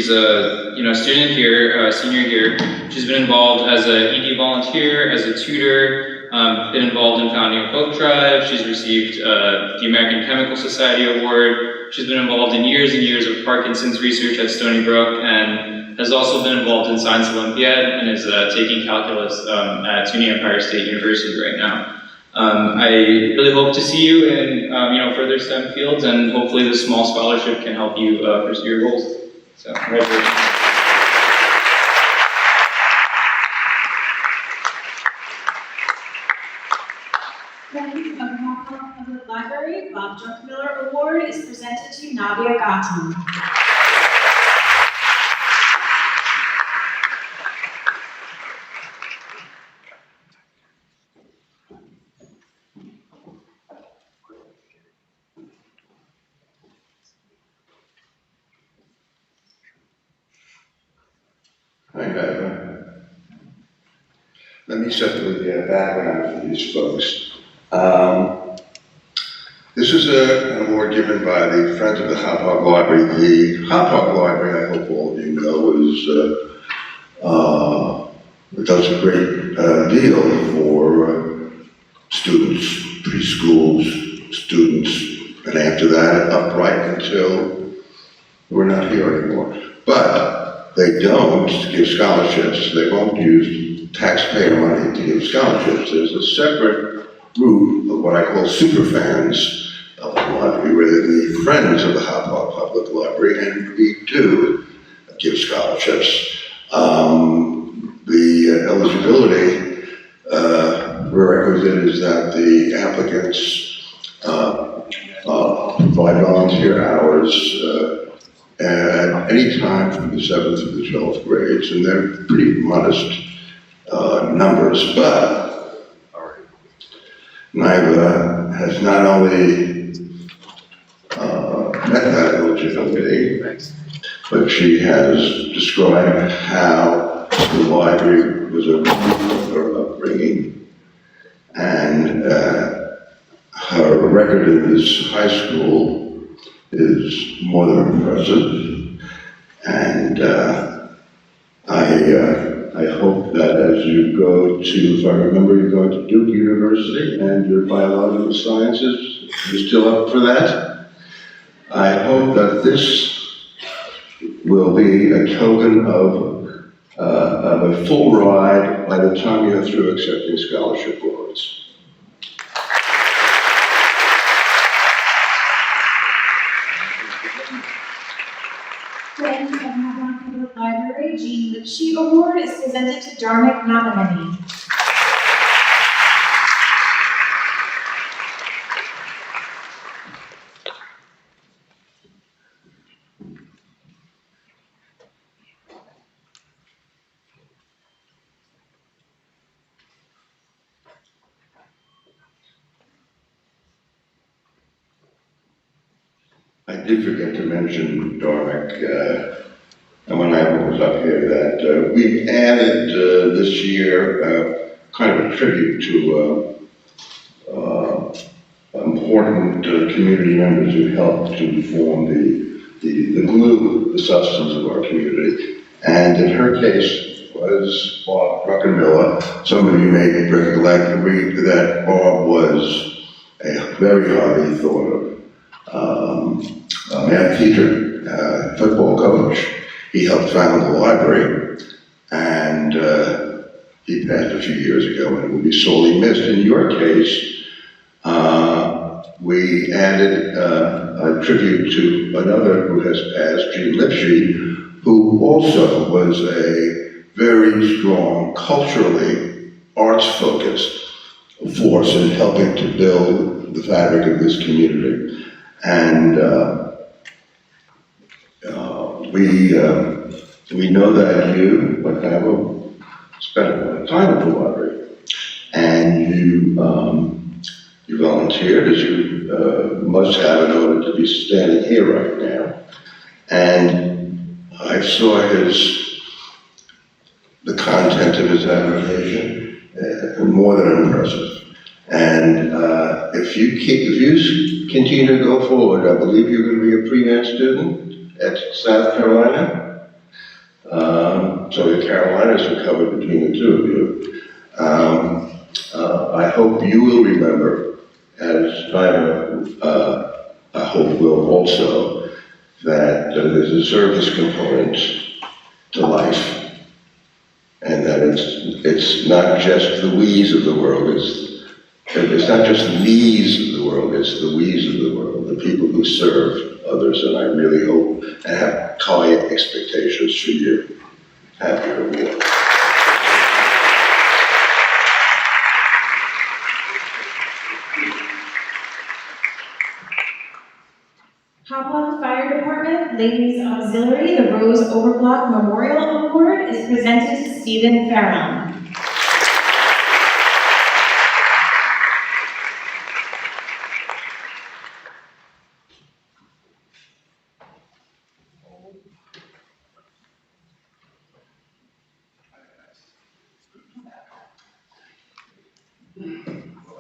a student here, senior here. She's been involved as an ED volunteer, as a tutor, been involved in founding a book drive. She's received the American Chemical Society Award. She's been involved in years and years of Parkinson's research at Stony Brook and has also been involved in Science Olympiad and is taking calculus at SUNY Empire State University right now. I really hope to see you in, further STEM fields, and hopefully this small scholarship can help you pursue your goals. So, congratulations. Friends of Hauppauge Public Library, Bob Druckmiller Award is presented to Nadia Gatton. Hi, Eva. Let me set the background for these folks. This is an award given by the Friends of the Hauppauge Library. The Hauppauge Library, I hope all of you know, does a great deal for students, preschools, students, and after that, up right until we're not here anymore. But they don't give scholarships. They won't use taxpayer money to give scholarships. There's a separate group of what I call super fans of the library, where they're the friends of the Hauppauge Public Library, and we do give scholarships. The eligibility prerequisite is that the applicants provide volunteer hours at any time from the 7th to the 12th grades, and they're pretty modest numbers, but Naiva has not only met that eligibility, but she has described how the library was a her upbringing, and her record in this high school is more than impressive, and I hope that as you go to, if I remember, you're going to Duke University and your biological sciences, you're still up for that. I hope that this will be a token of a full ride by the time you're through accepting scholarship awards. Friends of Hauppauge Public Library, Jean Lipshe Award is presented to Darmic Nominee. I did forget to mention, Dormick, and when I was up here, that we've added this year kind of a tribute to important community members who helped to form the glue, the substance of our community. And in her case was Bob Druckenmiller. Some of you may recollect that Bob was a very highly thought of math teacher, football coach. He helped found the library, and he passed a few years ago and will be sorely missed. In your case, we added a tribute to another who has passed, Jean Lipshe, who also was a very strong, culturally arts-focused force in helping to build the fabric of this community. And we know that you, like I will, spent a lot of time at the library, and you volunteered, as you must have in order to be standing here right now. And I saw the content of his application, more than impressive. And if you continue to go forward, I believe you're going to be a pre-med student at South Carolina. So the Carolinas are covered between the two of you. I hope you will remember, as I hope will also, that there's a service component to life, and that it's not just the we's of the world, it's It's not just the me's of the world, it's the we's of the world, the people who serve others, and I really hope and have high expectations for you. Happy award. Hauppauge Fire Department Ladies Auxiliary, the Rose Overblock Memorial Award is presented to Stephen Farron.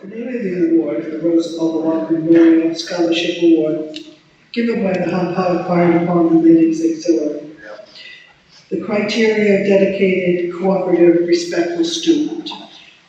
The name of the award, the Rose Overblock Memorial Scholarship Award, given by the Hauppauge Fire Department Ladies Auxiliary. The criteria of dedicated, cooperative, respectful student.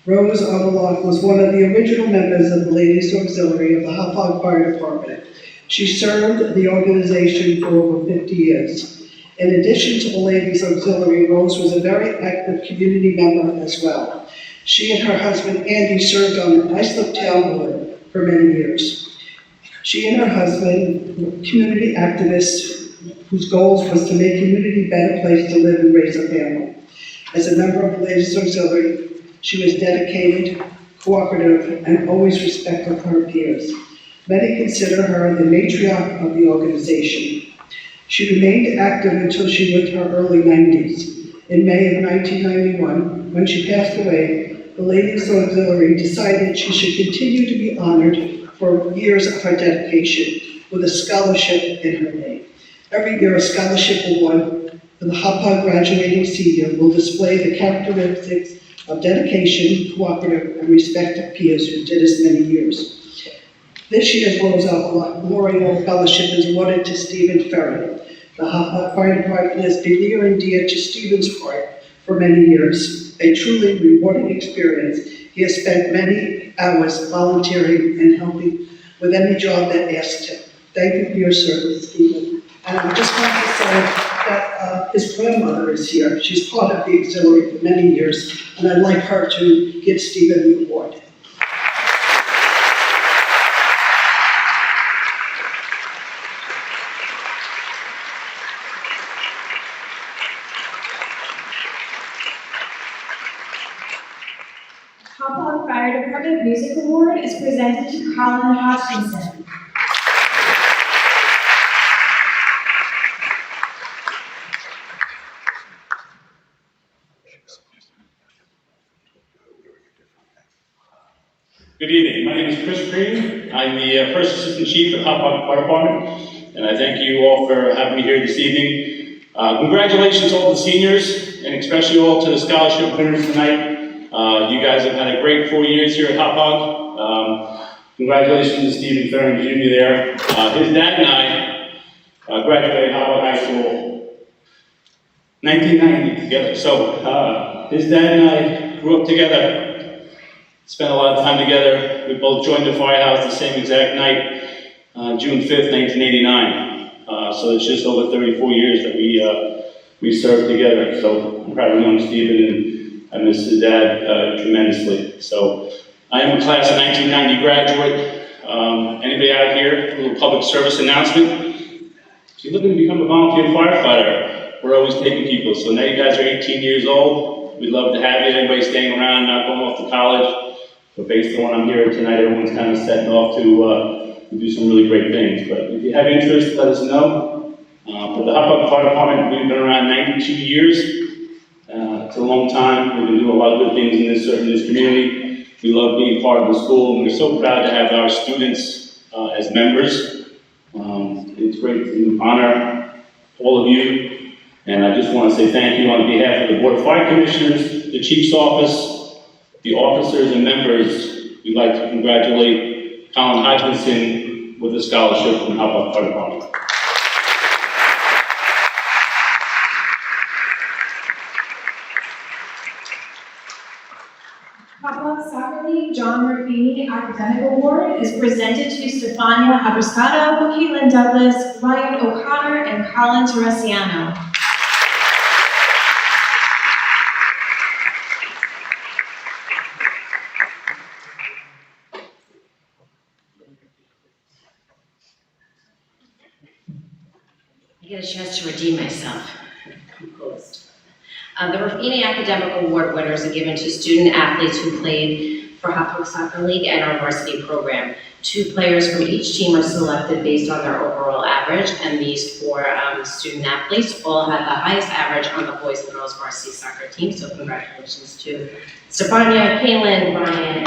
Rose Overblock was one of the original members of the Ladies Auxiliary of the Hauppauge Fire Department. She served the organization for over 50 years. In addition to the Ladies Auxiliary, Rose was a very active community member as well. She and her husband, Andy, served on the Islip Town Board for many years. She and her husband were community activists whose goals was to make community a better place to live and raise a family. As a member of the Ladies Auxiliary, she was dedicated, cooperative, and always respectful of her peers. Many consider her the matriarch of the organization. She remained active until she went to her early 90s. In May of 1991, when she passed away, the Ladies Auxiliary decided she should continue to be honored for years of her dedication with a scholarship in her name. Every year, a scholarship award for the Hauppauge graduating senior will display the characteristics of dedication, cooperative, and respect of peers who did as many years. This year's Rose Overblock Memorial Fellowship is awarded to Stephen Ferry. The Hauppauge Fire Department has been near and dear to Stephen's heart for many years. A truly rewarding experience. He has spent many hours volunteering and helping with any job that asked him. Thank you for your service, Stephen. And I just want to say that his grandmother is here. She's part of the auxiliary for many years, and I'd like her to give Stephen the award. Hauppauge Fire Department Music Award is presented to Colin Hodgkinson. Good evening. My name is Chris Green. I'm the First Assistant Chief at Hauppauge Fire Department, and I thank you all for having me here this evening. Congratulations to all the seniors, and especially all to the scholarship winners tonight. You guys have had a great 4 years here at Hauppauge. Congratulations to Stephen Ferry Jr. there. His dad and I graduated Hauppauge High School 1990 together. So his dad and I grew up together. Spent a lot of time together. We both joined the firehouse the same exact night, June 5th, 1989. So it's just over 34 years that we served together. So I'm proud of knowing Stephen, and I miss his dad tremendously. So I am a class of 1990 graduate. Anybody out here, a little public service announcement. If you're looking to become a volunteer firefighter, we're always taking people. So now you guys are 18 years old. We'd love to have you. Anybody staying around, not going off to college. But based on what I'm hearing tonight, everyone's kind of setting off to do some really great things. But if you have interest, let us know. For the Hauppauge Fire Department, we've been around 92 years. It's a long time. We've been doing a lot of good things in this community. We love being part of the school, and we're so proud to have our students as members. It's great to honor all of you. And I just want to say thank you on behalf of the Board of Fire Commissioners, the Chief's Office, the officers and members. We'd like to congratulate Colin Hodgkinson with a scholarship from the Hauppauge Fire Department. Hauppauge Soccer League John Ruffini Academic Award is presented to Stefania Abrasado, Caitlin Douglas, Ryan O'Connor, and Colin Teresiano. I get a chance to redeem myself. Composed. The Ruffini Academic Award winners are given to student athletes who played for Hauppauge Soccer League and our varsity program. 2 players from each team are selected based on their overall average, and these 4 student athletes all had the highest average on the boys and girls varsity soccer team, so congratulations to Stefania, Kaylin, Brian, and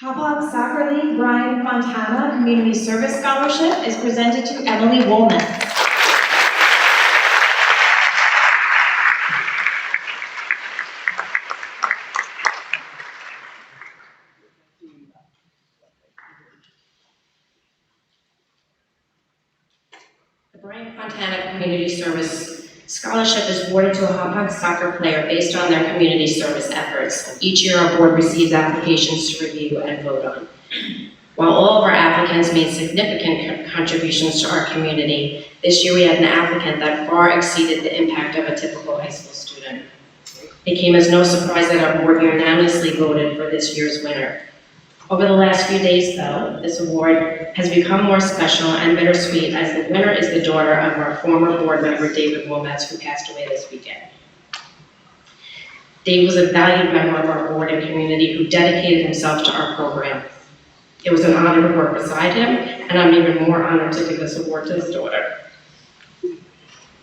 Hauppauge Soccer League Brian Fontana Community Service Scholarship is presented to Emily Woolman. the Brian Fontana Community Service Scholarship is awarded to a Hauppauge soccer player based on their community service efforts. Each year, our board receives applications to review and vote on. While all of our applicants made significant contributions to our community, this year we had an applicant that far exceeded the impact of a typical high school student. It came as no surprise that our board unanimously voted for this year's winner. Over the last few days, though, this award has become more special and bittersweet as the winner is the daughter of our former board member, David Wometz, who passed away this weekend. Dave was a valued member of our board and community who dedicated himself to our program. It was an honor to work beside him, and I'm even more honored to give this award to his daughter.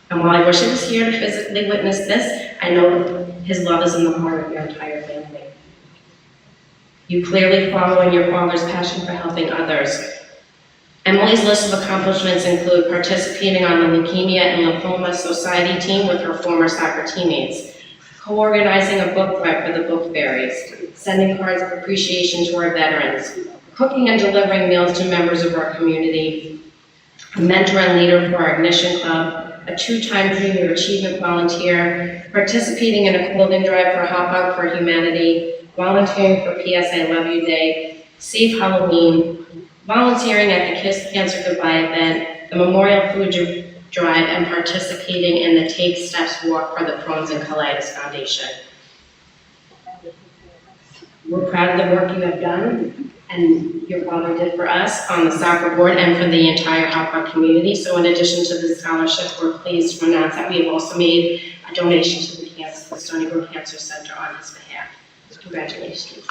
And while I wish I was here to physically witness this, I know his love is in the heart of your entire family. You clearly follow in your father's passion for helping others. Emily's list of accomplishments include participating on the Leukemia and Lymphoma Society team with her former soccer teammates, co-organizing a book drive for the book fairies, sending cards of appreciation to our veterans, cooking and delivering meals to members of our community, a mentor and leader for our Ignition Club, a 2-time Junior Achievement volunteer, participating in a clothing drive for Hauppauge for Humanity, volunteering for PSA Love You Day, Safe Halloween, volunteering at the Kiss Cancer Goodbye event, the Memorial Food Drive, and participating in the Take Steps Walk for the Crohn's and Colitis Foundation. We're proud of the work you have done and your father did for us on the soccer board and for the entire Hauppauge community. So in addition to the scholarship, we're pleased to announce that we have also made a donation to the Stony Brook Cancer Center on his behalf. Congratulations.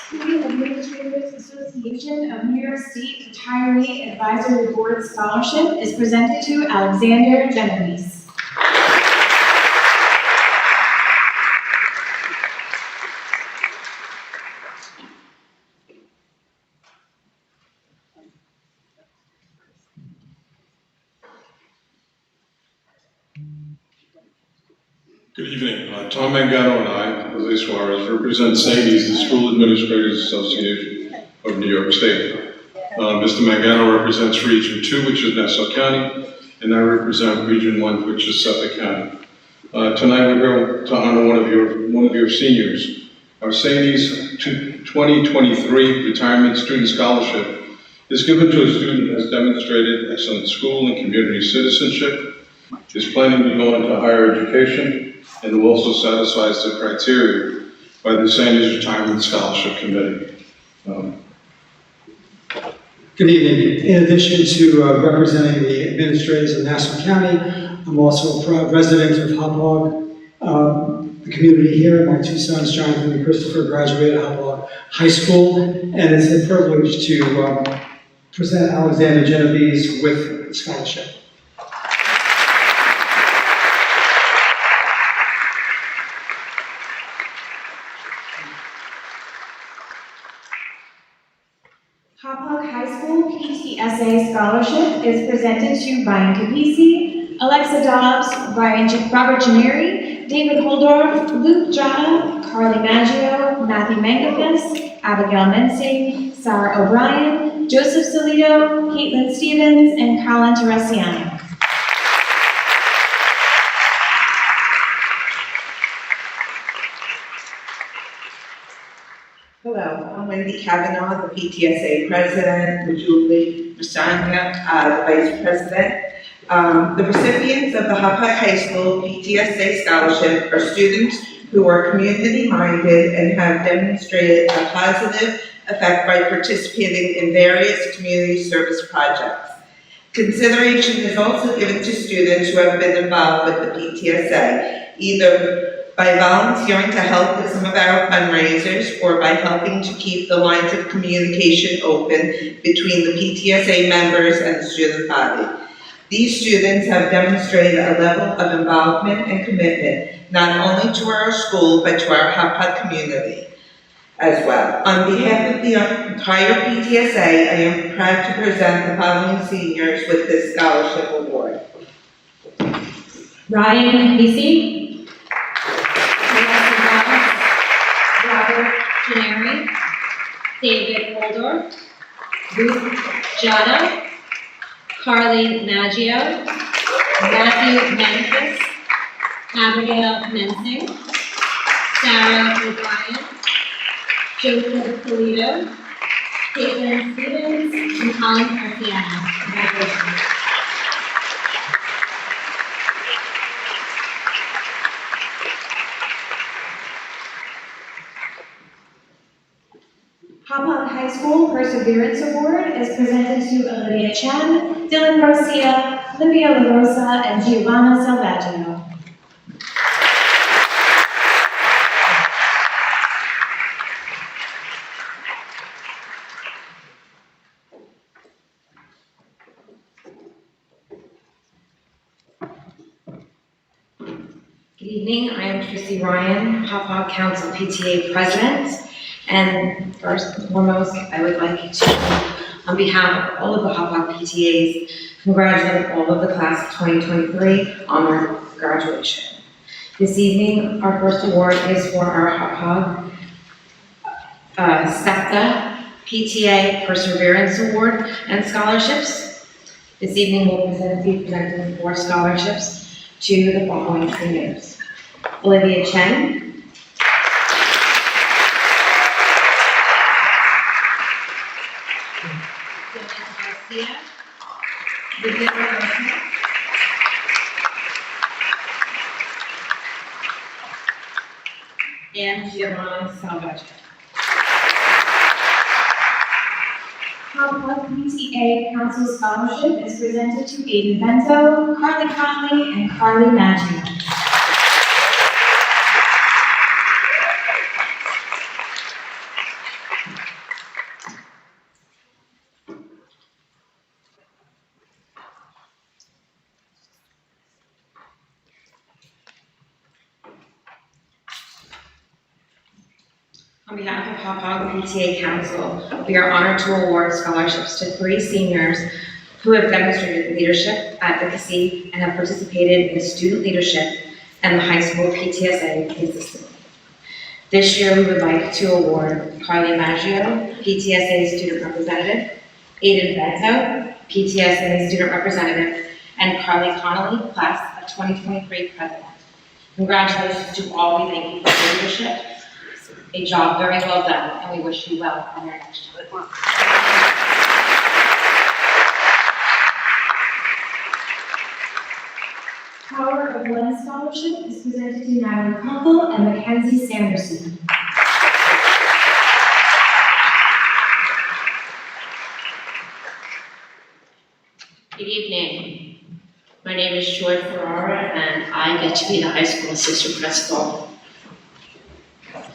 Student Administrators Association of New York State Retiree Advisory Board Scholarship is presented to Alexander Genovese. Good evening. Tom Mangano and I, Jose Suarez, represent SANES, the School Administrators Association of New York State. Mr. Mangano represents Region 2, which is Nassau County, and I represent Region 1, which is Suffolk County. Tonight we're going to honor one of your seniors. Our SANES 2023 Retirement Student Scholarship is given to a student who has demonstrated excellent school and community citizenship, is planning to go into higher education, and who also satisfies the criteria by the SANES Retirement Scholarship Committee. Good evening. In addition to representing the administrators of Nassau County, I'm also a proud resident of Hauppauge. The community here, my 2 sons, Jonathan and Christopher, graduated Hauppauge High School, and it's a privilege to present Alexander Genovese with a scholarship. Hauppauge High School PTSA Scholarship is presented to Ryan Capisi, Alexa Dobbs, Robert Janeri, David Holdorf, Luke Jada, Carly Maggio, Matthew Mangafis, Abigail Mensing, Sarah O'Brien, Joseph Salito, Caitlin Stevens, and Colin Teresiano. Hello, I'm Wendy Kavanaugh, the PTSA president, and Julie Rasanga, the vice president. The recipients of the Hauppauge High School PTSA Scholarship are students who are community-minded and have demonstrated a positive effect by participating in various community service projects. Consideration is also given to students who have been involved with the PTSA, either by volunteering to help with some of our fundraisers or by helping to keep the lines of communication open between the PTSA members and the student body. These students have demonstrated a level of involvement and commitment, not only to our school, but to our Hauppauge community as well. On behalf of the entire PTSA, I am proud to present the following seniors with this scholarship award. Ryan Casey, Robert Janeri, David Holdor, Ruth Jada, Carly Maggio, Matthew Memphis, Abigail Mensing, Sarah O'Brien, Joseph Polito, Caitlin Stevens, and Colin Arciano. Congratulations. Hauppauge High School Perseverance Award is presented to Olivia Chen, Dylan Garcia, Livia La Rosa, and Giovanna Salvaggio. Good evening, I am Tracy Ryan, Hauppauge Council PTA President. And first and foremost, I would like to, on behalf of all of the Hauppauge PTAs, congratulate all of the class of 2023 on their graduation. This evening, our first award is for our Hauppauge SEPTA PTA Perseverance Award and Scholarships. This evening, we'll be presenting 4 scholarships to the following seniors. Olivia Chen, and Giovanna Salvaggio. Hauppauge PTA Council Scholarship is presented to Aiden Bento, Carly Conley, and Carly Maggio. On behalf of Hauppauge PTA Council, we are honored to award scholarships to 3 seniors who have demonstrated leadership, advocacy, and have participated in student leadership and the high school PTSA consistently. This year, we would like to award Carly Maggio, PTSA Student Representative, Aiden Bento, PTSA Student Representative, and Carly Connolly, Class of 2023 President. Congratulations to all. We thank you for your leadership. A job very well done, and we wish you well on your next job. Power of One Scholarship is presented to Natalie Kunkel and Mackenzie Sanderson. Good evening. My name is Joy Ferrara, and I get to be the high school assistant principal.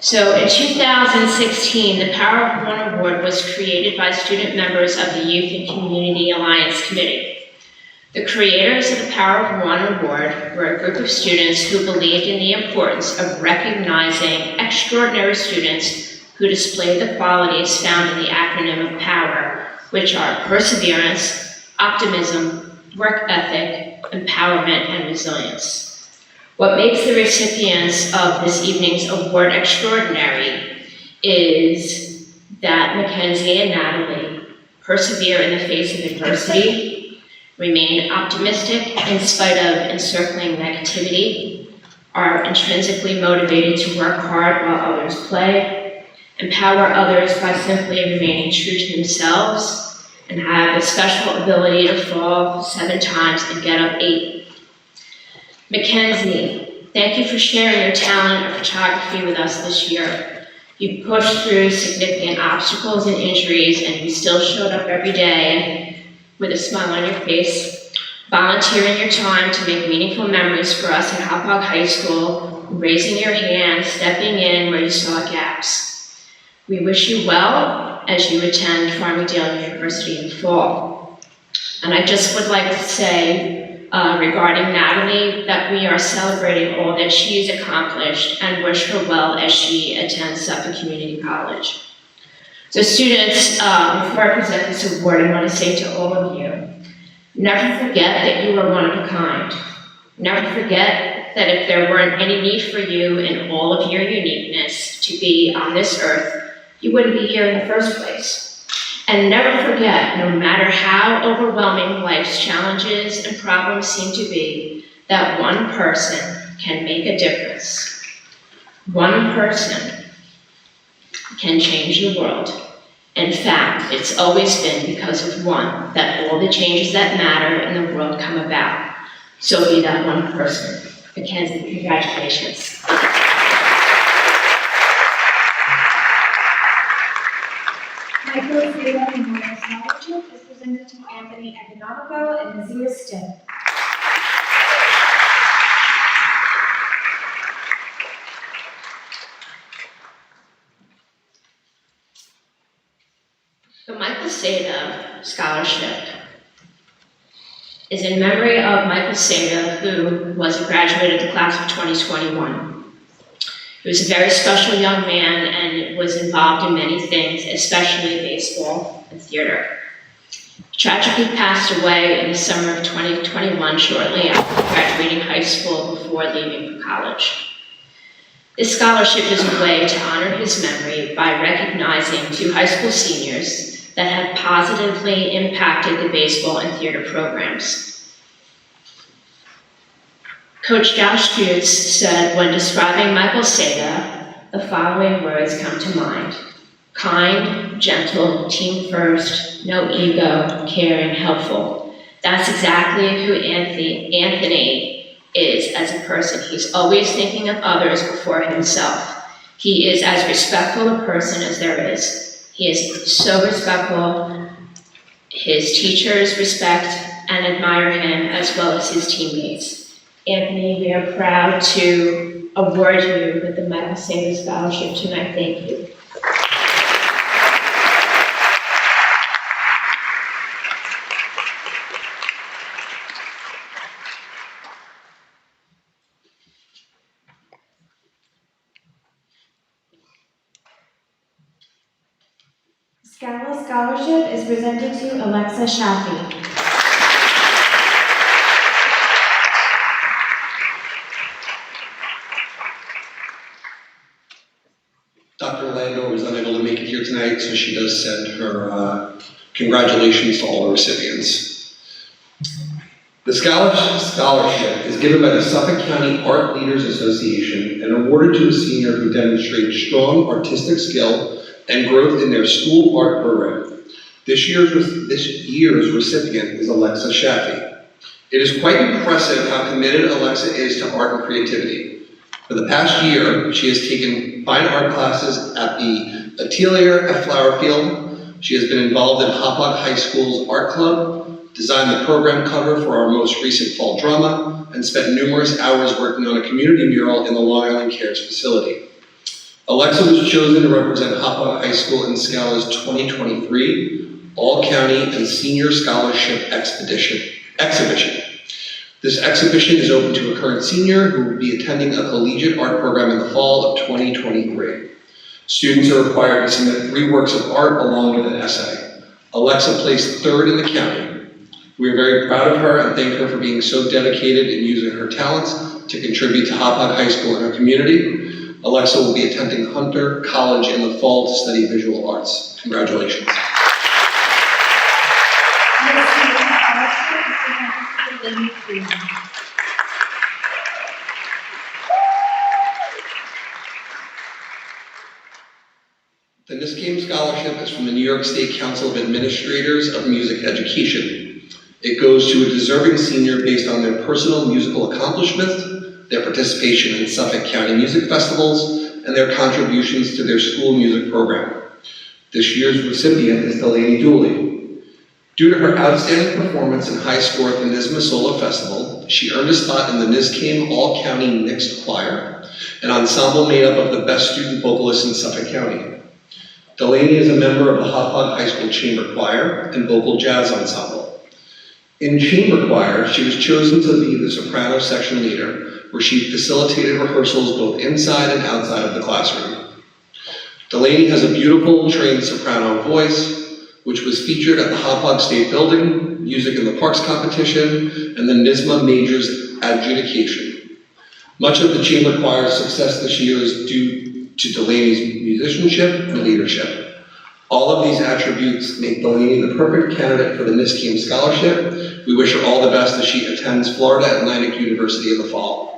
So in 2016, the Power of One Award was created by student members of the Youth and Community Alliance Committee. The creators of the Power of One Award were a group of students who believed in the importance of recognizing extraordinary students who displayed the qualities found in the acronym of POWER, which are perseverance, optimism, work ethic, empowerment, and resilience. What makes the recipients of this evening's award extraordinary is that Mackenzie and Natalie persevere in the face of adversity, remain optimistic in spite of encircling negativity, are intrinsically motivated to work hard while others play, empower others by simply remaining true to themselves, and have the special ability to fall 7 times and get up 8. Mackenzie, thank you for sharing your talent of photography with us this year. You pushed through significant obstacles and injuries, and you still showed up every day with a smile on your face, volunteering your time to make meaningful memories for us at Hauppauge High School, raising your hand, stepping in where you saw gaps. We wish you well as you attend Farmingdale University in the fall. And I just would like to say, regarding Natalie, that we are celebrating all that she's accomplished and wish her well as she attends Suffolk Community College. So students, before I present this award, I want to say to all of you, never forget that you are one of a kind. Never forget that if there weren't any need for you in all of your uniqueness to be on this earth, you wouldn't be here in the first place. And never forget, no matter how overwhelming life's challenges and problems seem to be, that one person can make a difference. One person can change the world. In fact, it's always been because of one that all the changes that matter in the world come about. So be that one person. Mackenzie, congratulations. Michael Freeland Memorial Scholarship is presented to Anthony Economico and Nazir Stim. The Michael Seda Scholarship is in memory of Michael Seda, who was a graduate of the class of 2021. He was a very special young man and was involved in many things, especially baseball and theater. He tragically passed away in the summer of 2021, shortly after graduating high school before leaving for college. This scholarship is a way to honor his memory by recognizing 2 high school seniors that have positively impacted the baseball and theater programs. Coach Josh Futz said, when describing Michael Seda, the following words come to mind: kind, gentle, team first, no ego, caring, helpful. That's exactly who Anthony is as a person. He's always thinking of others before himself. He is as respectful a person as there is. He is so respectful. His teachers respect and admire him, as well as his teammates. Anthony, we are proud to award you with the Michael Seda Scholarship tonight. Thank you. Scala Scholarship is presented to Alexa Shafi. Dr. Landor was unable to make it here tonight, so she does send her congratulations to all the recipients. The scholarship is given by the Suffolk County Art Leaders Association and awarded to a senior who demonstrated strong artistic skill and growth in their school art program. This year's recipient is Alexa Shafi. It is quite impressive how committed Alexa is to art and creativity. For the past year, she has taken fine art classes at the Atelier at Flowerfield. She has been involved in Hauppauge High School's art club, designed the program cover for our most recent fall drama, and spent numerous hours working on a community mural in the Long Island Cares facility. Alexa was chosen to represent Hauppauge High School in Scala's 2023 All-County and Senior Scholarship Exhibition. This exhibition is open to a current senior who will be attending a collegiate art program in the fall of 2023. Students are required to submit 3 works of art along with an essay. Alexa placed 3rd in the county. We are very proud of her and thank her for being so dedicated in using her talents to contribute to Hauppauge High School and our community. Alexa will be attending Hunter College in the fall to study visual arts. Congratulations. The NISCAM Scholarship is from the New York State Council of Administrators of Music Education. It goes to a deserving senior based on their personal musical accomplishments, their participation in Suffolk County music festivals, and their contributions to their school music program. This year's recipient is Delaney Dooley. Due to her outstanding performance and high score at the NISMA Solo Festival, she earned a spot in the NISCAM All-County Mixed Choir, an ensemble made up of the best student vocalists in Suffolk County. Delaney is a member of the Hauppauge High School Chamber Choir and Vocal Jazz Ensemble. In chamber choir, she was chosen to be the soprano section leader, where she facilitated rehearsals both inside and outside of the classroom. Delaney has a beautiful, trained soprano voice, which was featured at the Hauppauge State Building, Music in the Parks competition, and the NISMA Majors adjudication. Much of the chamber choir's success this year is due to Delaney's musicianship and leadership. All of these attributes make Delaney the perfect candidate for the NISCAM Scholarship. We wish her all the best as she attends Florida Atlantic University in the fall.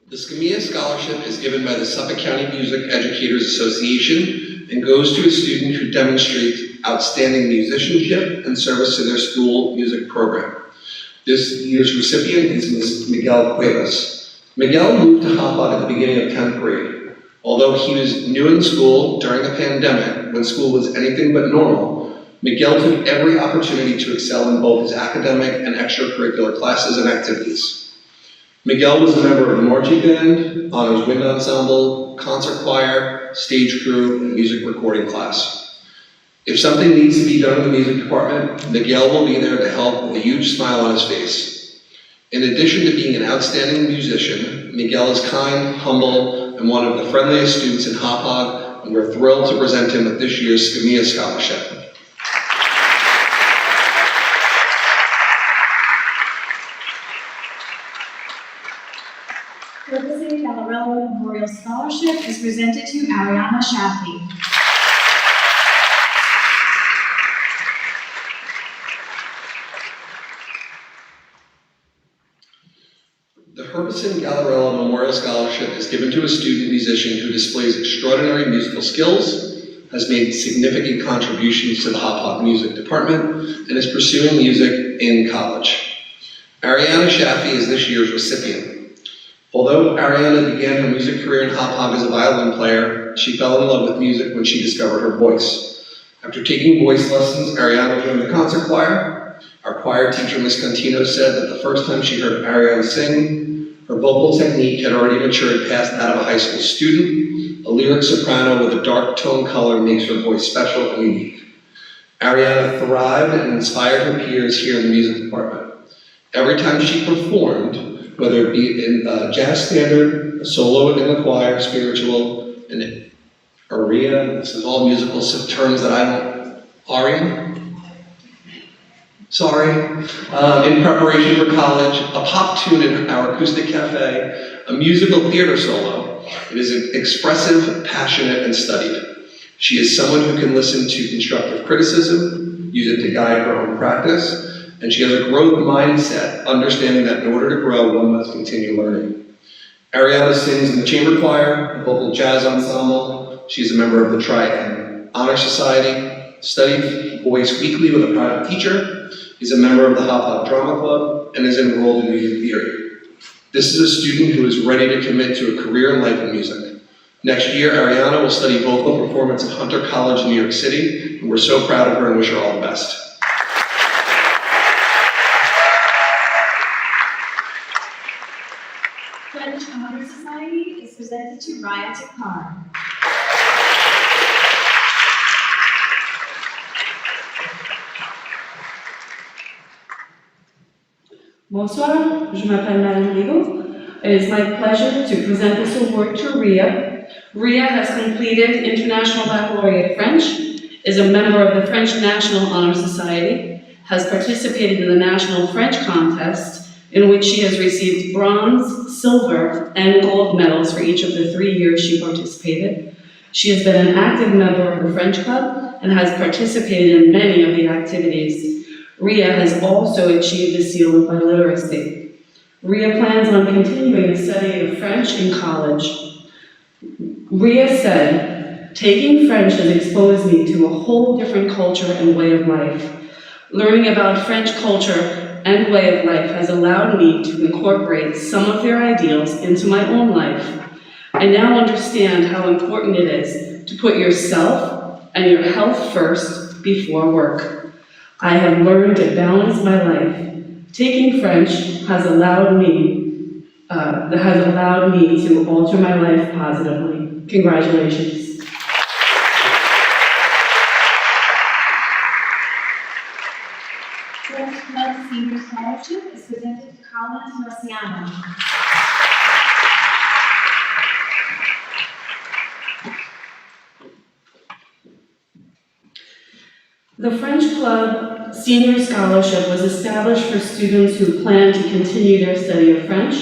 The Scamilla Scholarship is given by the Suffolk County Music Educators Association and goes to a student who demonstrates outstanding musicianship and service to their school music program. This year's recipient is Ms. Miguel Cuevas. Miguel moved to Hauppauge at the beginning of 10th grade. Although he was new in school during the pandemic, when school was anything but normal, Miguel took every opportunity to excel in both his academic and extracurricular classes and activities. Miguel was a member of the marching band, honors wind ensemble, concert choir, stage crew, and music recording class. If something needs to be done in the music department, Miguel will be there to help with a huge smile on his face. In addition to being an outstanding musician, Miguel is kind, humble, and one of the friendliest students in Hauppauge, and we're thrilled to present him with this year's Scamilla Scholarship. The Temporella Memorial Scholarship is presented to Ariana Shafi. The Gallarella Memorial Scholarship is given to a student musician who displays extraordinary musical skills, has made significant contributions to the Hauppauge Music Department, and is pursuing music in college. Ariana Shafi is this year's recipient. Although Ariana began her music career in Hauppauge as a violin player, she fell in love with music when she discovered her voice. After taking voice lessons, Ariana joined the concert choir. Our choir teacher, Ms. Contino, said that the first time she heard Ariana sing, her vocal technique had already matured past that of a high school student. A lyric soprano with a dark tone color makes her voice special and unique. Ariana thrived and inspired her peers here in the music department. Every time she performed, whether it be in jazz standard, a solo in the choir, spiritual, an aria, this is all musical terms that I don't, aria? Sorry. In preparation for college, a pop tune in our acoustic cafe, a musical theater solo. It is expressive, passionate, and studied. She is someone who can listen to constructive criticism, use it to guide her own practice, and she has a growth mindset, understanding that in order to grow, one must continue learning. Ariana sings in the chamber choir, the vocal jazz ensemble. She's a member of the Tri-M Honor Society, studied voice weekly with a private teacher, is a member of the Hauppauge Drama Club, and is enrolled in music theory. This is a student who is ready to commit to a career in life in music. Next year, Ariana will study vocal performance at Hunter College in New York City, and we're so proud of her and wish her all the best. French Honor Society is presented to Raya Takar. Bonsoir, je m'appelle Madame Legal. It is my pleasure to present this award to Ria. Ria has completed International Baccalaureate French, is a member of the French National Honor Society, has participated in the National French Contest, in which she has received bronze, silver, and gold medals for each of the 3 years she participated. She has been an active member of the French Club and has participated in many of the activities. Ria has also achieved the seal of biliteracy. Ria plans on continuing the study of French in college. Ria said, "Taking French has exposed me to a whole different culture and way of life. Learning about French culture and way of life has allowed me to incorporate some of their ideals into my own life. I now understand how important it is to put yourself and your health first before work. I have learned to balance my life. Taking French has allowed me to alter my life positively. Congratulations." Georgian Club Senior Scholarship is presented to Collins Marciano. The French Club Senior Scholarship was established for students who plan to continue their study of French.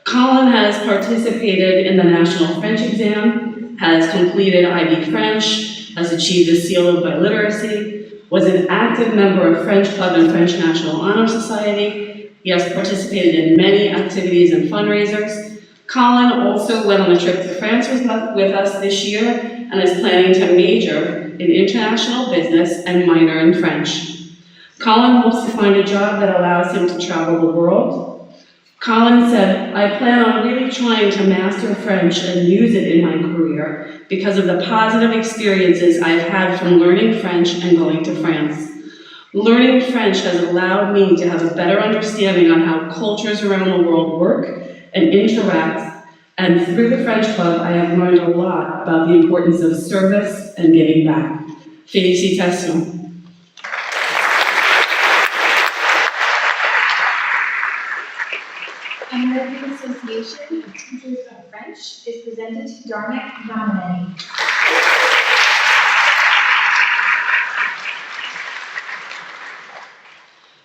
Colin has participated in the National French Exam, has completed IB French, has achieved the seal of biliteracy, was an active member of French Club and French National Honor Society. He has participated in many activities and fundraisers. Colin also went on a trip to France with us this year and is planning to major in international business and minor in French. Colin hopes to find a job that allows him to travel the world. Colin said, "I plan on really trying to master French and use it in my career because of the positive experiences I've had from learning French and going to France. Learning French has allowed me to have a better understanding on how cultures around the world work and interact, and through the French Club, I have learned a lot about the importance of service and giving back." Félicitations. American Association of Teachers of French is presented to Darnik Yamane.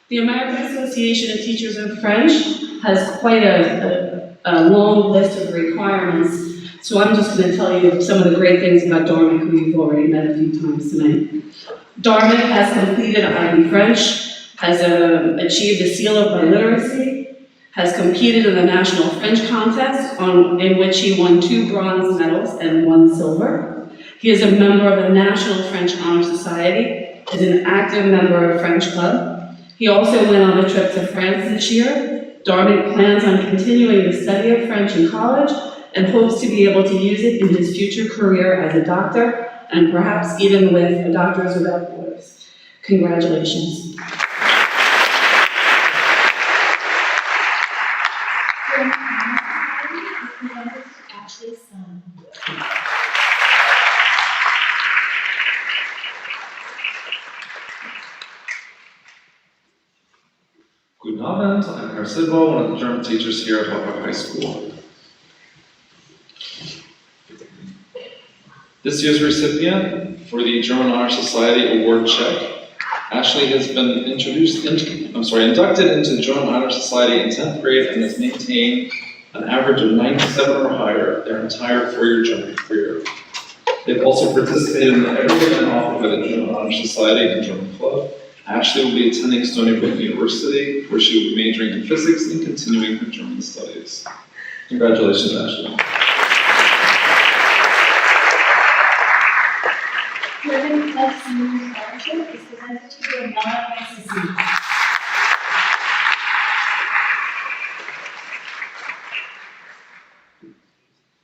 The American Association of Teachers of French has quite a long list of requirements, so I'm just going to tell you some of the great things about Darnik, who you've already met a few times tonight. Darnik has completed IB French, has achieved the seal of biliteracy, has competed in the National French Contest, in which he won 2 bronze medals and 1 silver. He is a member of the National French Honor Society, is an active member of French Club. He also went on a trip to France this year. Darnik plans on continuing the study of French in college and hopes to be able to use it in his future career as a doctor and perhaps even with Doctors Without Borders. Congratulations. Guten Abend, I'm Herr Silber, one of the German teachers here at Hauppauge High School. This year's recipient for the German Honor Society Award check actually has been inducted into the German Honor Society in 10th grade and has maintained an average of 97 or higher their entire 4-year German career. They've also participated in every event offered by the German Honor Society and German Club. Ashley will be attending Stony Brook University, where she will be majoring in physics and continuing her German studies. Congratulations, Ashley. Georgian Club Senior Scholarship is presented to Temporella ICC.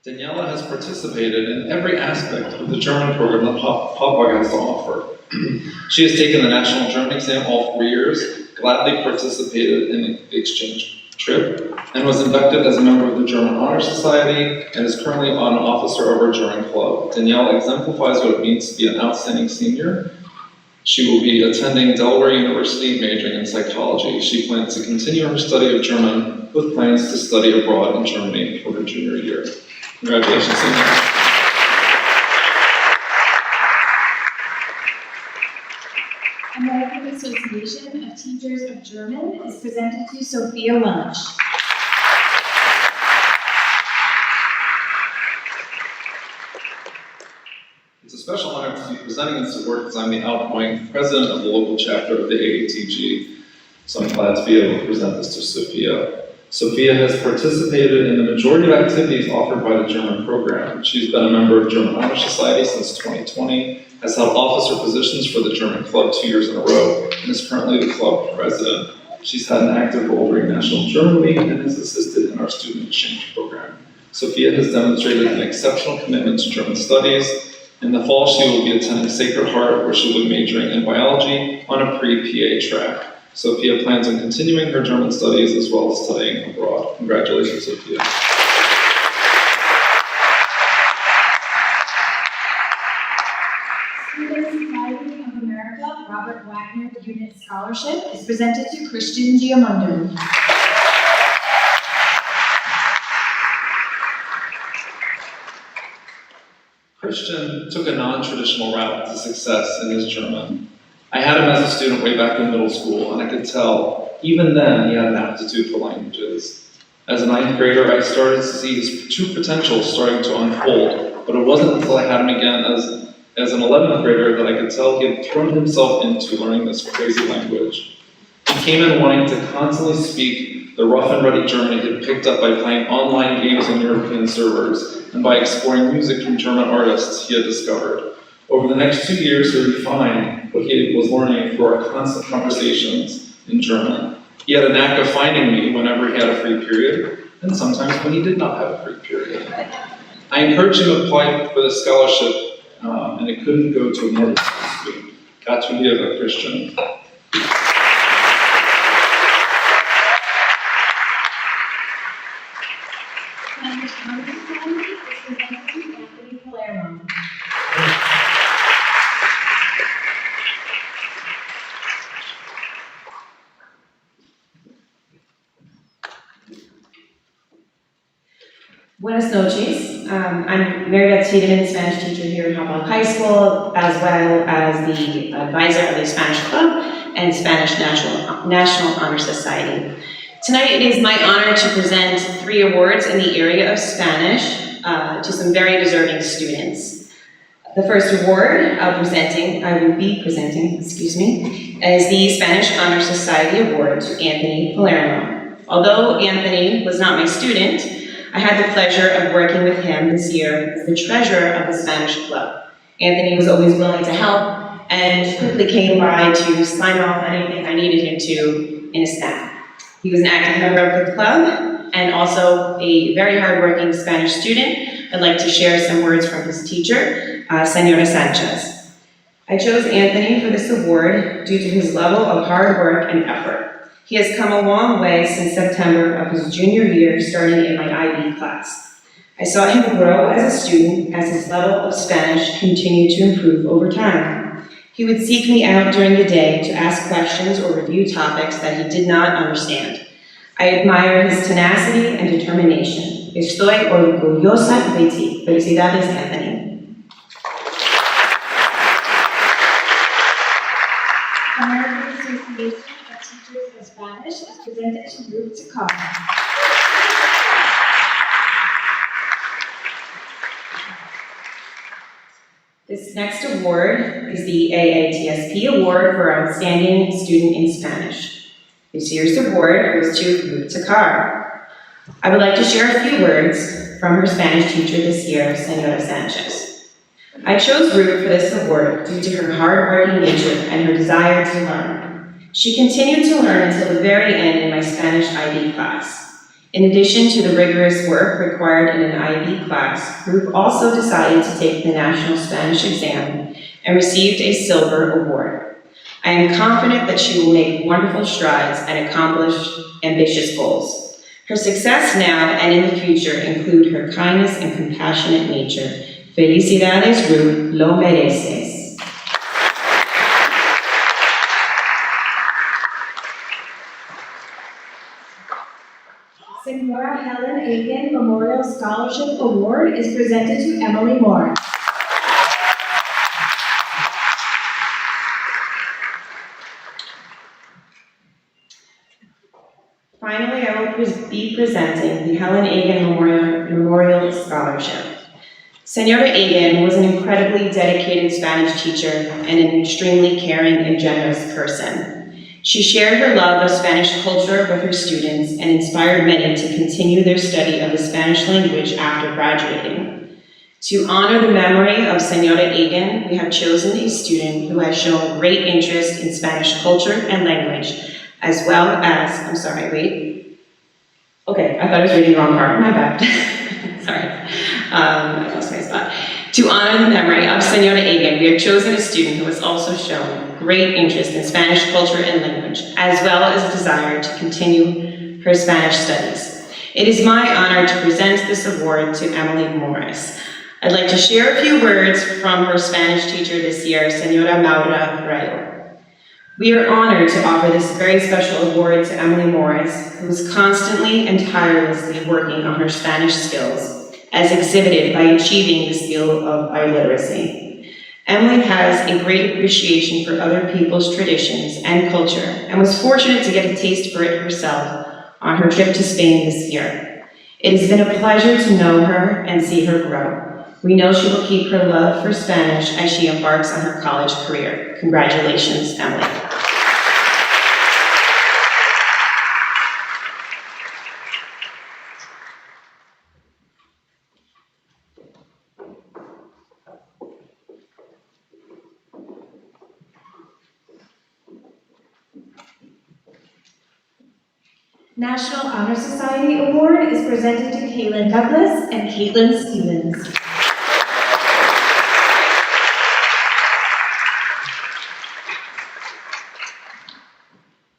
Daniela has participated in every aspect of the German program that Hauppauge has to offer. She has taken the National German exam all 4 years, gladly participated in the exchange trip, and was inducted as a member of the German Honor Society and is currently an officer of our German club. Daniela exemplifies what it means to be an outstanding senior. She will be attending Delaware University, majoring in psychology. She plans to continue her study of German with plans to study abroad in Germany for her junior year. Congratulations, Daniela. American Association of Teachers of German is presented to Sophia Lunch. special honor to be presenting this award because I'm the outgoing president of the local chapter of the AATG. So I'm glad to be able to present this to Sophia. Sophia has participated in the majority of activities offered by the German program. She's been a member of German Honor Society since 2020, has held officer positions for the German Club 2 years in a row, and is currently the club president. She's had an active role during National German Week and has assisted in our student exchange program. Sophia has demonstrated an exceptional commitment to German studies. In the fall, she will be attending Sacred Heart, where she will be majoring in biology on a pre-PA track. Sophia plans on continuing her German studies as well as studying abroad. Congratulations, Sophia. Student Society of America Robert Wagner Unit Scholarship is presented to Christian Giamondo. Christian took a non-traditional route to success in his German. I had him as a student way back in middle school, and I could tell, even then, he had an aptitude for languages. As a ninth grader, I started to see his true potential starting to unfold, but it wasn't until I had him again as an 11th grader that I could tell he had thrown himself into learning this crazy language. He came in wanting to constantly speak the rough and ready German he had picked up by playing online games on European servers, and by exploring music from German artists he had discovered. Over the next 2 years, he refined what he was learning through our constant conversations in German. He had a knack of finding me whenever he had a free period, and sometimes when he did not have a free period. I encouraged him to apply for the scholarship, and it couldn't go to a more difficult student. Gratuliere, Christian. Buenas noches. I'm Mary Beth Tiedemann, Spanish teacher here at Hauppauge High School, as well as the advisor of the Spanish Club and Spanish National Honor Society. Tonight it is my honor to present 3 awards in the area of Spanish to some very deserving students. The first award I will be presenting, is the Spanish Honor Society Award to Anthony Palermo. Although Anthony was not my student, I had the pleasure of working with him this year as the treasurer of the Spanish Club. Anthony was always willing to help and quickly came by to sign off anything I needed him to in a snap. He was an active member of the club and also a very hardworking Spanish student. I'd like to share some words from his teacher, Senora Sanchez. I chose Anthony for this award due to his level of hard work and effort. He has come a long way since September of his junior year, starting in my IB class. I saw him grow as a student as his level of Spanish continued to improve over time. He would seek me out during the day to ask questions or review topics that he did not understand. I admire his tenacity and determination. Estoy orgullosa de ti. Felicidades, Anthony. American Association of Teachers of Spanish is presented to Ruth Takar. This next award is the AATSP Award for Outstanding Student in Spanish. This year's award goes to Ruth Takar. I would like to share a few words from her Spanish teacher this year, Senora Sanchez. I chose Ruth for this award due to her hard-working nature and her desire to learn. She continued to learn until the very end in my Spanish IB class. In addition to the rigorous work required in an IB class, Ruth also decided to take the National Spanish exam and received a silver award. I am confident that she will make wonderful strides and accomplish ambitious goals. Her success now and in the future include her kindness and compassionate nature. Felicidades, Ruth, lo mereces. Senora Helen Aiken Memorial Scholarship Award is presented to Emily Moore. Finally, I will be presenting the Helen Aiken Memorial Scholarship. Senora Egan was an incredibly dedicated Spanish teacher and an extremely caring and generous person. She shared her love of Spanish culture with her students and inspired many to continue their study of the Spanish language after graduating. To honor the memory of Senora Egan, we have chosen a student who has shown great interest in Spanish culture and language, as well as, I thought I was reading the wrong part, my bad. Sorry, I lost my spot. To honor the memory of Senora Egan, we have chosen a student who has also shown great interest in Spanish culture and language, as well as a desire to continue her Spanish studies. It is my honor to present this award to Emily McMorris. I'd like to share a few words from her Spanish teacher this year, Senora Maura Rayo. We are honored to offer this very special award to Emily Morris, who is constantly and tirelessly working on her Spanish skills, as exhibited by achieving the skill of biliteracy. Emily has a great appreciation for other people's traditions and culture, and was fortunate to get a taste for it herself on her trip to Spain this year. It has been a pleasure to know her and see her grow. We know she will keep her love for Spanish as she embarks on her college career. Congratulations, Emily. National Honor Society Award is presented to Kaylin Douglas and Caitlin Stevens.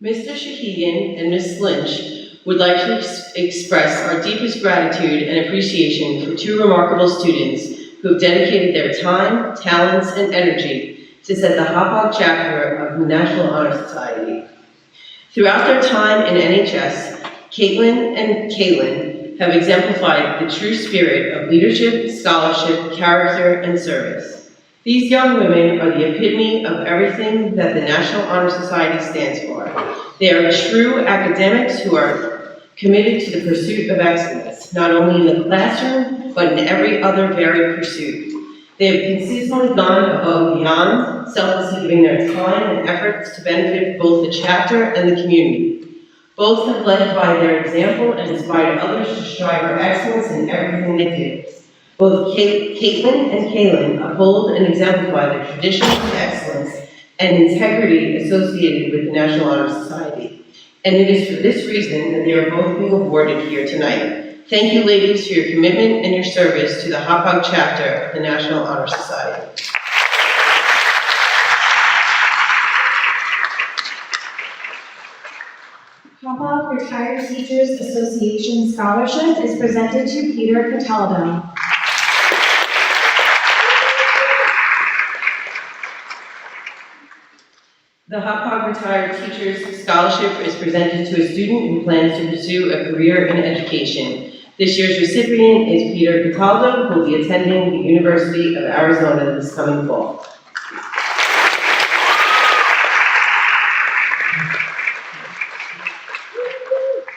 Mr. Shahigian and Ms. Lynch would like to express our deepest gratitude and appreciation for two remarkable students who have dedicated their time, talents, and energy to set the Hauppauge chapter of the National Honor Society. Throughout their time in NHS, Caitlin and Kaylin have exemplified the true spirit of leadership, scholarship, character, and service. These young women are the epitome of everything that the National Honor Society stands for. They are true academics who are committed to the pursuit of excellence, not only in the classroom, but in every other varied pursuit. They have consistently gone above and beyond, selflessly giving their time and efforts to benefit both the chapter and the community. Both have led by their example and inspired others to strive for excellence in everything they do. Both Caitlin and Kaylin uphold and exemplify the traditions of excellence and integrity associated with the National Honor Society. And it is for this reason that they are both being awarded here tonight. Thank you, ladies, for your commitment and your service to the Hauppauge chapter of the National Honor Society. Hauppauge Retired Teachers Association Scholarship is presented to Peter Cataldo. The Hauppauge Retired Teachers Scholarship is presented to a student who plans to pursue a career in education. This year's recipient is Peter Cataldo, who will be attending the University of Arizona this coming fall.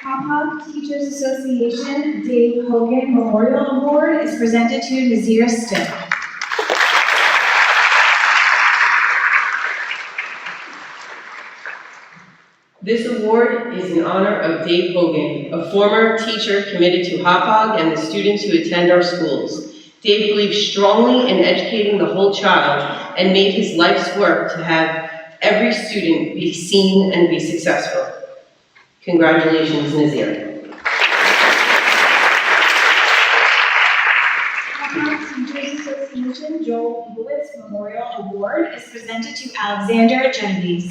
Hauppauge Teachers Association Dave Hogan Memorial Award is presented to Nazir Stick. This award is in honor of Dave Hogan, a former teacher committed to Hauppauge and the students who attend our schools. Dave believes strongly in educating the whole child and made his life's work to have every student be seen and be successful. Congratulations, Nazir. Hauppauge Teachers Association Joel Leibowitz Memorial Award is presented to Alexander Genovese.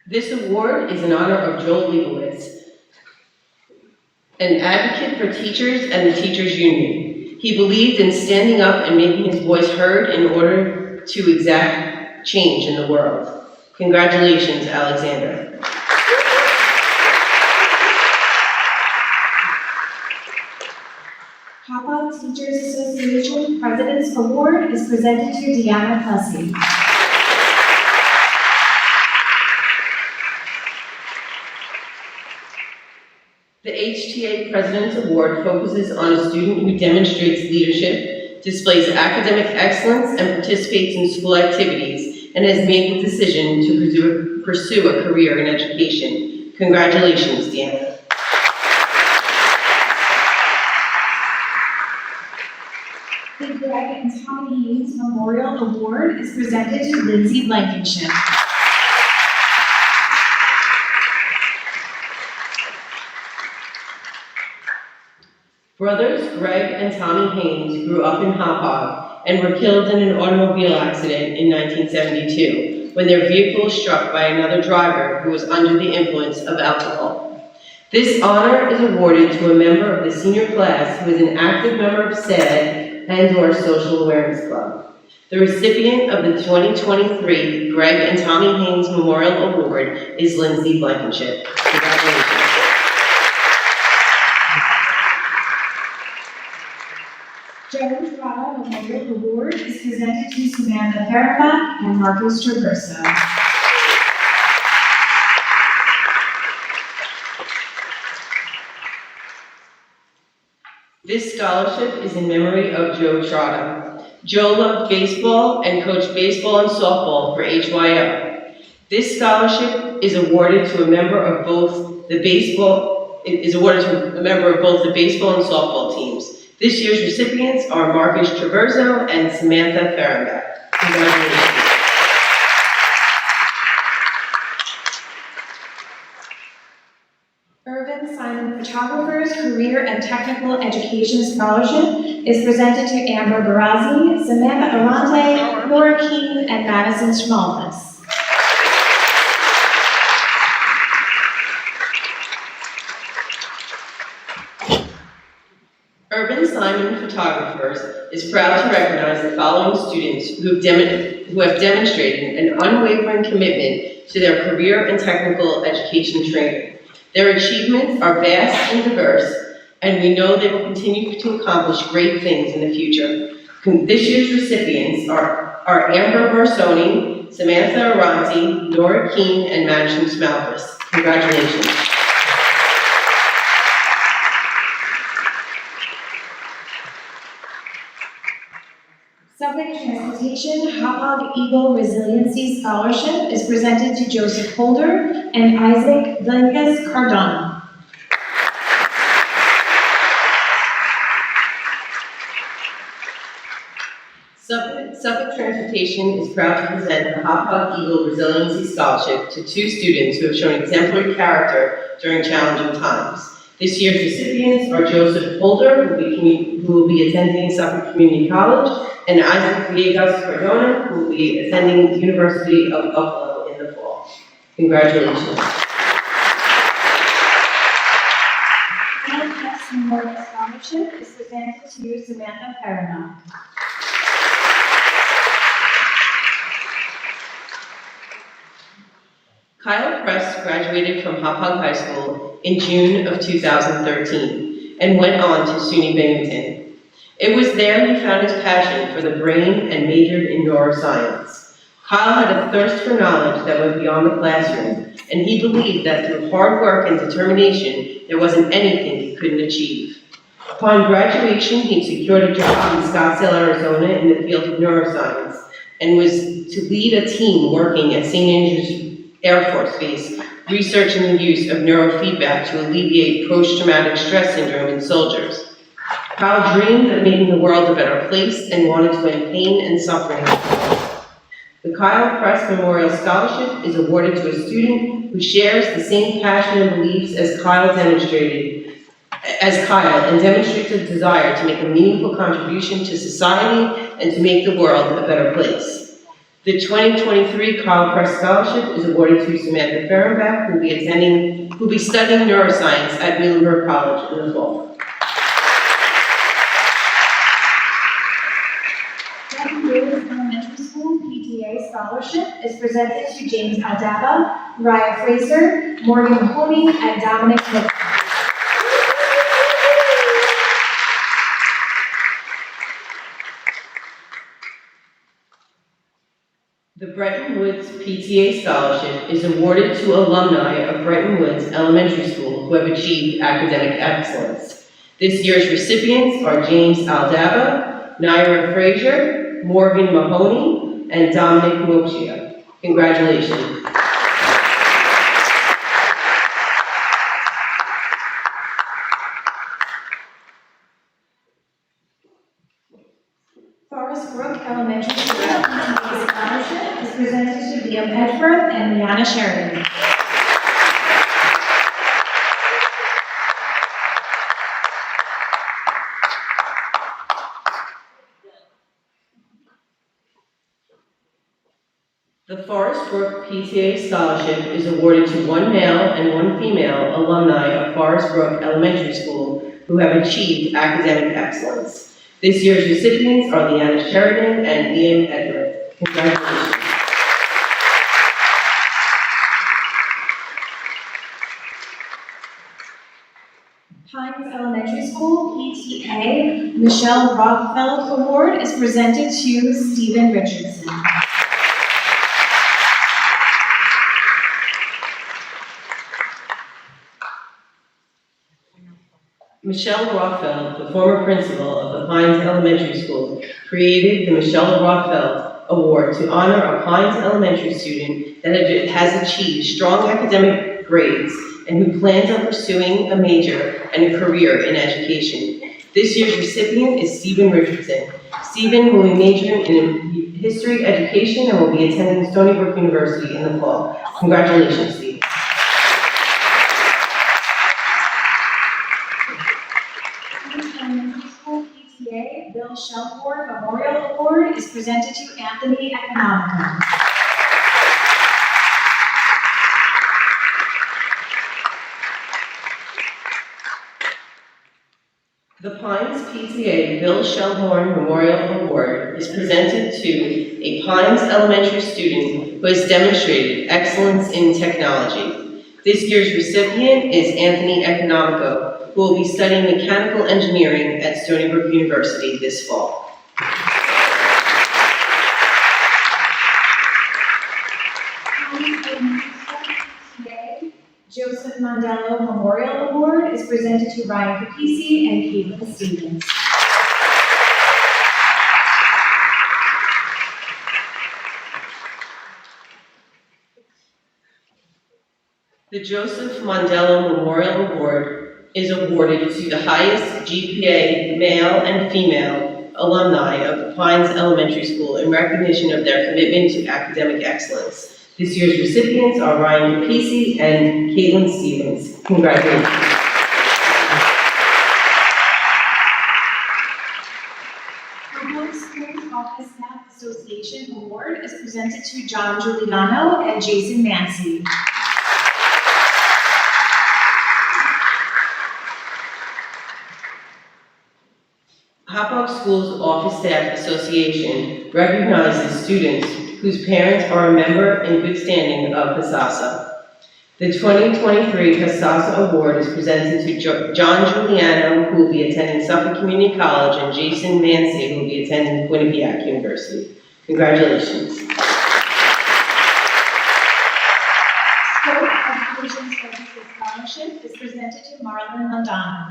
This award is in honor of Joel Leibowitz, an advocate for teachers and the Teachers Union. He believed in standing up and making his voice heard in order to exact change in the world. Congratulations, Alexander. Hauppauge Teachers Association President's Award is presented to Deanna Plessy. The HTA President's Award focuses on a student who demonstrates leadership, displays academic excellence, and participates in school activities, and has made the decision to pursue a career in education. Congratulations, Deanna. The Greg and Tommy Haynes Memorial Award is presented to Lindsay Blankenship. Brothers Greg and Tommy Haynes grew up in Hauppauge and were killed in an automobile accident in 1972 when their vehicle was struck by another driver who was under the influence of alcohol. This honor is awarded to a member of the senior class who is an active member of SAD and/or Social Awareness Club. The recipient of the 2023 Greg and Tommy Haynes Memorial Award is Lindsay Blankenship. Congratulations. Joe Trotta Memorial Award is presented to Samantha Farabach and Marcus Traverso. This scholarship is in memory of Joe Trotta. Joe loved baseball and coached baseball and softball for HYO. This scholarship is awarded to a member of both the baseball and softball teams. This year's recipients are Marcus Traverso and Samantha Farabach. Congratulations. Irvin Simon Photographer's Career and Technical Education Scholarship is presented to Amber Baraski, Samantha Arante, Nora Keene, and Madison Schmalvis. Urban Simon Photographers is proud to recognize the following students who have demonstrated an unwavering commitment to their career and technical education training. Their achievements are vast and diverse, and we know they will continue to accomplish great things in the future. This year's recipients are Amber Borsoni, Samantha Aranti, Nora Keene, and Madison Schmalvis. Congratulations. Public Transportation Hauppauge Eagle Resiliency Scholarship is presented to Joseph Holder and Isaac Blanquez Cardona. Suffolk Transportation is proud to present the Hauppauge Eagle Resiliency Scholarship to two students who have shown exemplary character during challenging times. This year's recipients are Joseph Holder, who will be attending Suffolk Community College, and Isaac Villegas Cardona, who will be attending the University of Buffalo in the fall. Congratulations. And Memorial Scholarship is presented to Samantha Farabach. Kyle Press graduated from Hauppauge High School in June of 2013 and went on to SUNY Binghamton. It was there he found his passion for the brain and majored in neuroscience. Kyle had a thirst for knowledge that went beyond the classroom, and he believed that through hard work and determination, there wasn't anything he couldn't achieve. Upon graduation, he secured a job in Scottsdale, Arizona in the field of neuroscience, and was to lead a team working at St. Andrews Air Force Base, researching the use of neurofeedback to alleviate post-traumatic stress syndrome in soldiers. Kyle dreamed of making the world a better place and wanted to end pain and suffering. The Kyle Press Memorial Scholarship is awarded to a student who shares the same passion and beliefs as Kyle and demonstrates a desire to make a meaningful contribution to society and to make the world a better place. The 2023 Kyle Press Scholarship is awarded to Samantha Farabach, who will be studying neuroscience at Muhlenberg College in the fall. Elementary School PTA Scholarship is presented to James Aldaba, Ryan Fraser, Morgan Mahoney, and Dominic McMorris. The Bretton Woods PTA Scholarship is awarded to alumni of Bretton Woods Elementary School who have achieved academic excellence. This year's recipients are James Aldaba, Naira Frazier, Morgan Mahoney, and Dominic Mochia. Congratulations. Forest Brook Elementary School PTA Scholarship is presented to Liam Edgeworth and Liana Sheridan. The Forest Brook PTA Scholarship is awarded to one male and one female alumni of Forest Brook Elementary School who have achieved academic excellence. This year's recipients are Leanna Sheridan and Ian Edward. Congratulations. Pines Elementary School PTA Michelle Rothfeld Award is presented to Stephen Richardson. Michelle Rothfeld, the former principal of the Pines Elementary School, created the Michelle Rothfeld Award to honor a Pines Elementary student that has achieved strong academic grades and who plans on pursuing a major and a career in education. This year's recipient is Stephen Richardson. Stephen will be majoring in history education and will be attending Stony Brook University in the fall. Congratulations, Steve. PTA Bill Shelford Memorial Award is presented to Anthony Economico. The Pines PTA Bill Shelhorn Memorial Award is presented to a Pines Elementary student who has demonstrated excellence in technology. This year's recipient is Anthony Economico, who will be studying mechanical engineering at Stony Brook University this fall. Joseph Mondello Memorial Award is presented to Ryan Capisi and Caitlin Stevens. The Joseph Mondello Memorial Award is awarded to the highest GPA male and female alumni of the Pines Elementary School in recognition of their commitment to academic excellence. This year's recipients are Ryan Capisi and Caitlin Stevens. Congratulations. The Public Schools Office Staff Association Award is presented to John Giuliano and Jason Mancy. Hauppauge Schools Office Staff Association recognizes students whose parents are a member in good standing of HASASA. The 2023 HASASA Award is presented to John Giuliano, who will be attending Suffolk Community College, and Jason Mancy, who will be attending Quinnipiac University. Congratulations. Scope Education Services Scholarship is presented to Marlon Mondano.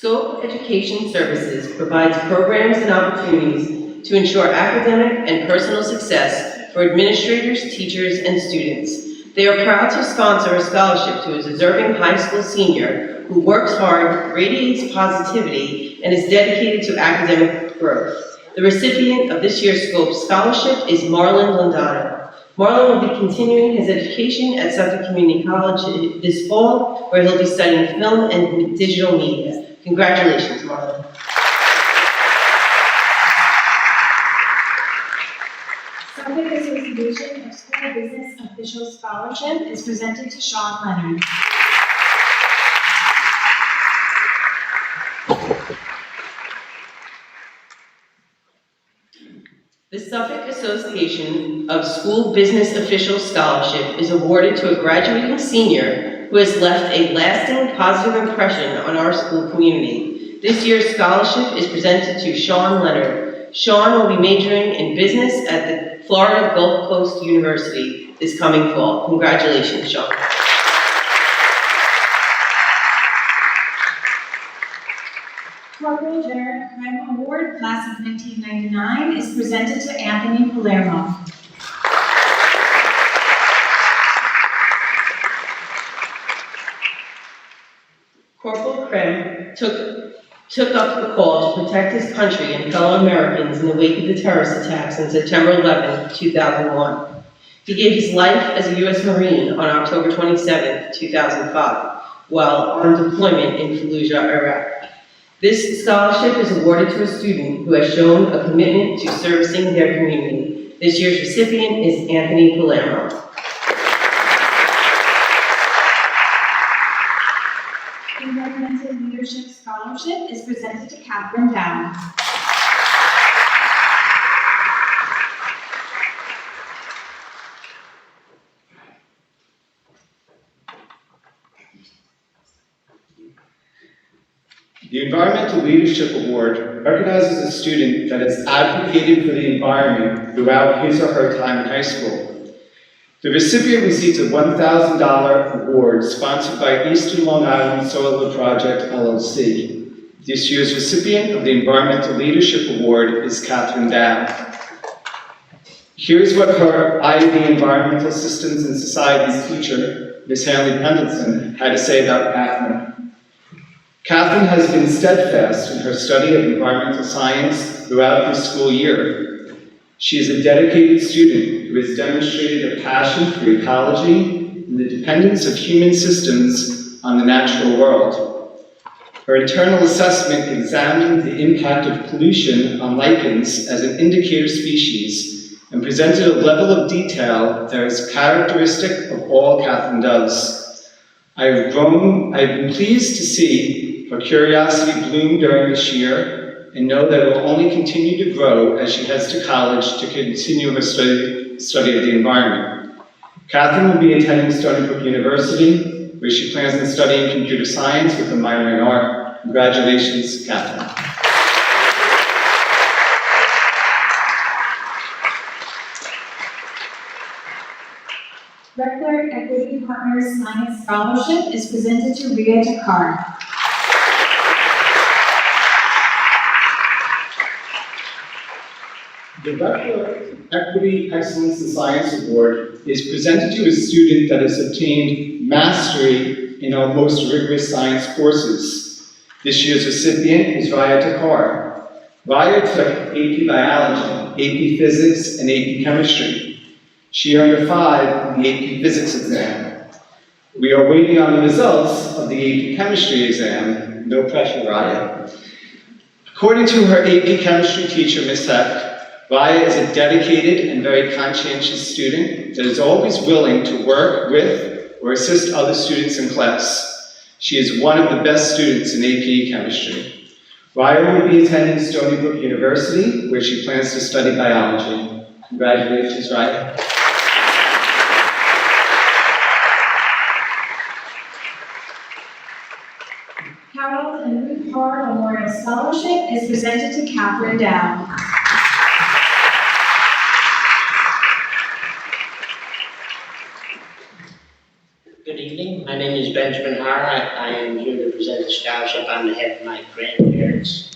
Scope Education Services provides programs and opportunities to ensure academic and personal success for administrators, teachers, and students. They are proud to sponsor a scholarship to a deserving high school senior who works hard, radiates positivity, and is dedicated to academic growth. The recipient of this year's Scope Scholarship is Marlon Londano. Marlon will be continuing his education at Suffolk Community College this fall, where he'll be studying film and digital media. Congratulations, Marlon. Suffolk Association of School Business Officials Scholarship is presented to Sean Leonard. The Suffolk Association of School Business Officials Scholarship is awarded to a graduating senior who has left a lasting positive impression on our school community. This year's scholarship is presented to Sean Leonard. Sean will be majoring in business at the Florida Gulf Coast University this coming fall. Congratulations, Sean. Corporal General Crime Award, Class of 1999, is presented to Anthony Palermo. Corporal Krem took up the call to protect his country and fellow Americans in the wake of the terrorist attacks on September 11, 2001. He gave his life as a U.S. Marine on October 27, 2005, while on deployment in Fallujah, Iraq. This scholarship is awarded to a student who has shown a commitment to servicing their community. This year's recipient is Anthony Palermo. Environmental Leadership Scholarship is presented to Catherine Dow. The Environmental Leadership Award recognizes a student that has advocated for the environment throughout his or her time in high school. The recipient receives a $1,000 award sponsored by Eastern Long Island Solar Project, LLC. This year's recipient of the Environmental Leadership Award is Catherine Dow. Here's what her IB Environmental Systems and Societies teacher, Ms. Hanley Pendleton, had to say about Catherine. Catherine has been steadfast in her study of environmental science throughout the school year. She is a dedicated student who has demonstrated a passion for ecology and the dependence of human systems on the natural world. Her internal assessment examined the impact of pollution on lichens as an indicator species and presented a level of detail that is characteristic of all Catherine does. I've been pleased to see her curiosity bloom during this year and know that it will only continue to grow as she heads to college to continue her study of the environment. Catherine will be attending Stony Brook University, where she plans on studying computer science with a minor in art. Congratulations, Catherine. Regular Equity Partners Science Scholarship is presented to Ria Takar. The Regular Equity Excellence in Science Award is presented to a student that has obtained mastery in our most rigorous science courses. This year's recipient is Raya Takar. Raya took AP Biology, AP Physics, and AP Chemistry. She earned a 5 on the AP Physics exam. We are waiting on the results of the AP Chemistry exam. No pressure, Raya. According to her AP Chemistry teacher, Ms. Heck, Raya is a dedicated and very conscientious student that is always willing to work with or assist other students in class. She is one of the best students in AP Chemistry. Raya will be attending Stony Brook University, where she plans to study biology. Congratulations, Raya. Harold and Ruth Parr Memorial Scholarship is presented to Catherine Dow. Good evening. My name is Benjamin Hara. I am here to present the scholarship on behalf of my grandparents.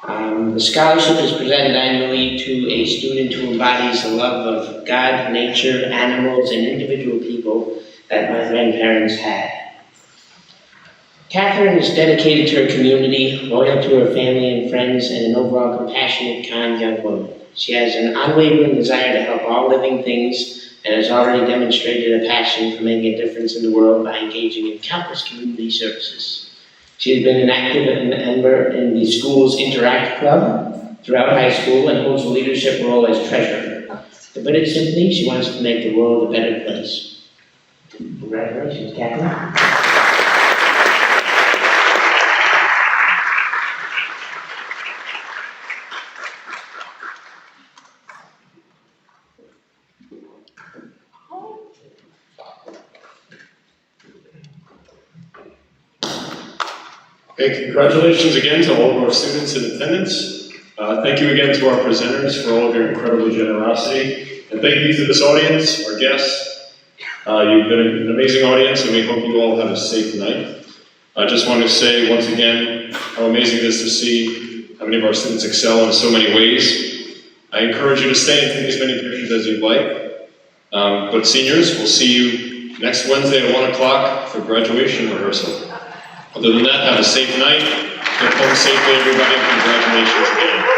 The scholarship is presented annually to a student who embodies the love of God, nature, animals, and individual people that my grandparents had. Catherine is dedicated to her community, loyal to her family and friends, and an overall compassionate, kind young woman. She has an unwavering desire to help all living things and has already demonstrated a passion for making a difference in the world by engaging in countless community services. She has been an active member in the school's Interact Club throughout high school and holds a leadership role as treasurer. To put it simply, she wants to make the world a better place. Congratulations, Catherine. Okay, congratulations again to all of our students in attendance. Thank you again to our presenters for all of your incredible generosity. And thank you to this audience, our guests. You've been an amazing audience, and we hope you all have a safe night. I just want to say once again how amazing it is to see how many of our students excel in so many ways. I encourage you to stay and take as many pictures as you'd like. But seniors, we'll see you next Wednesday at 1 o'clock for graduation rehearsal. Other than that, have a safe night. Get home safely, everybody. Congratulations again.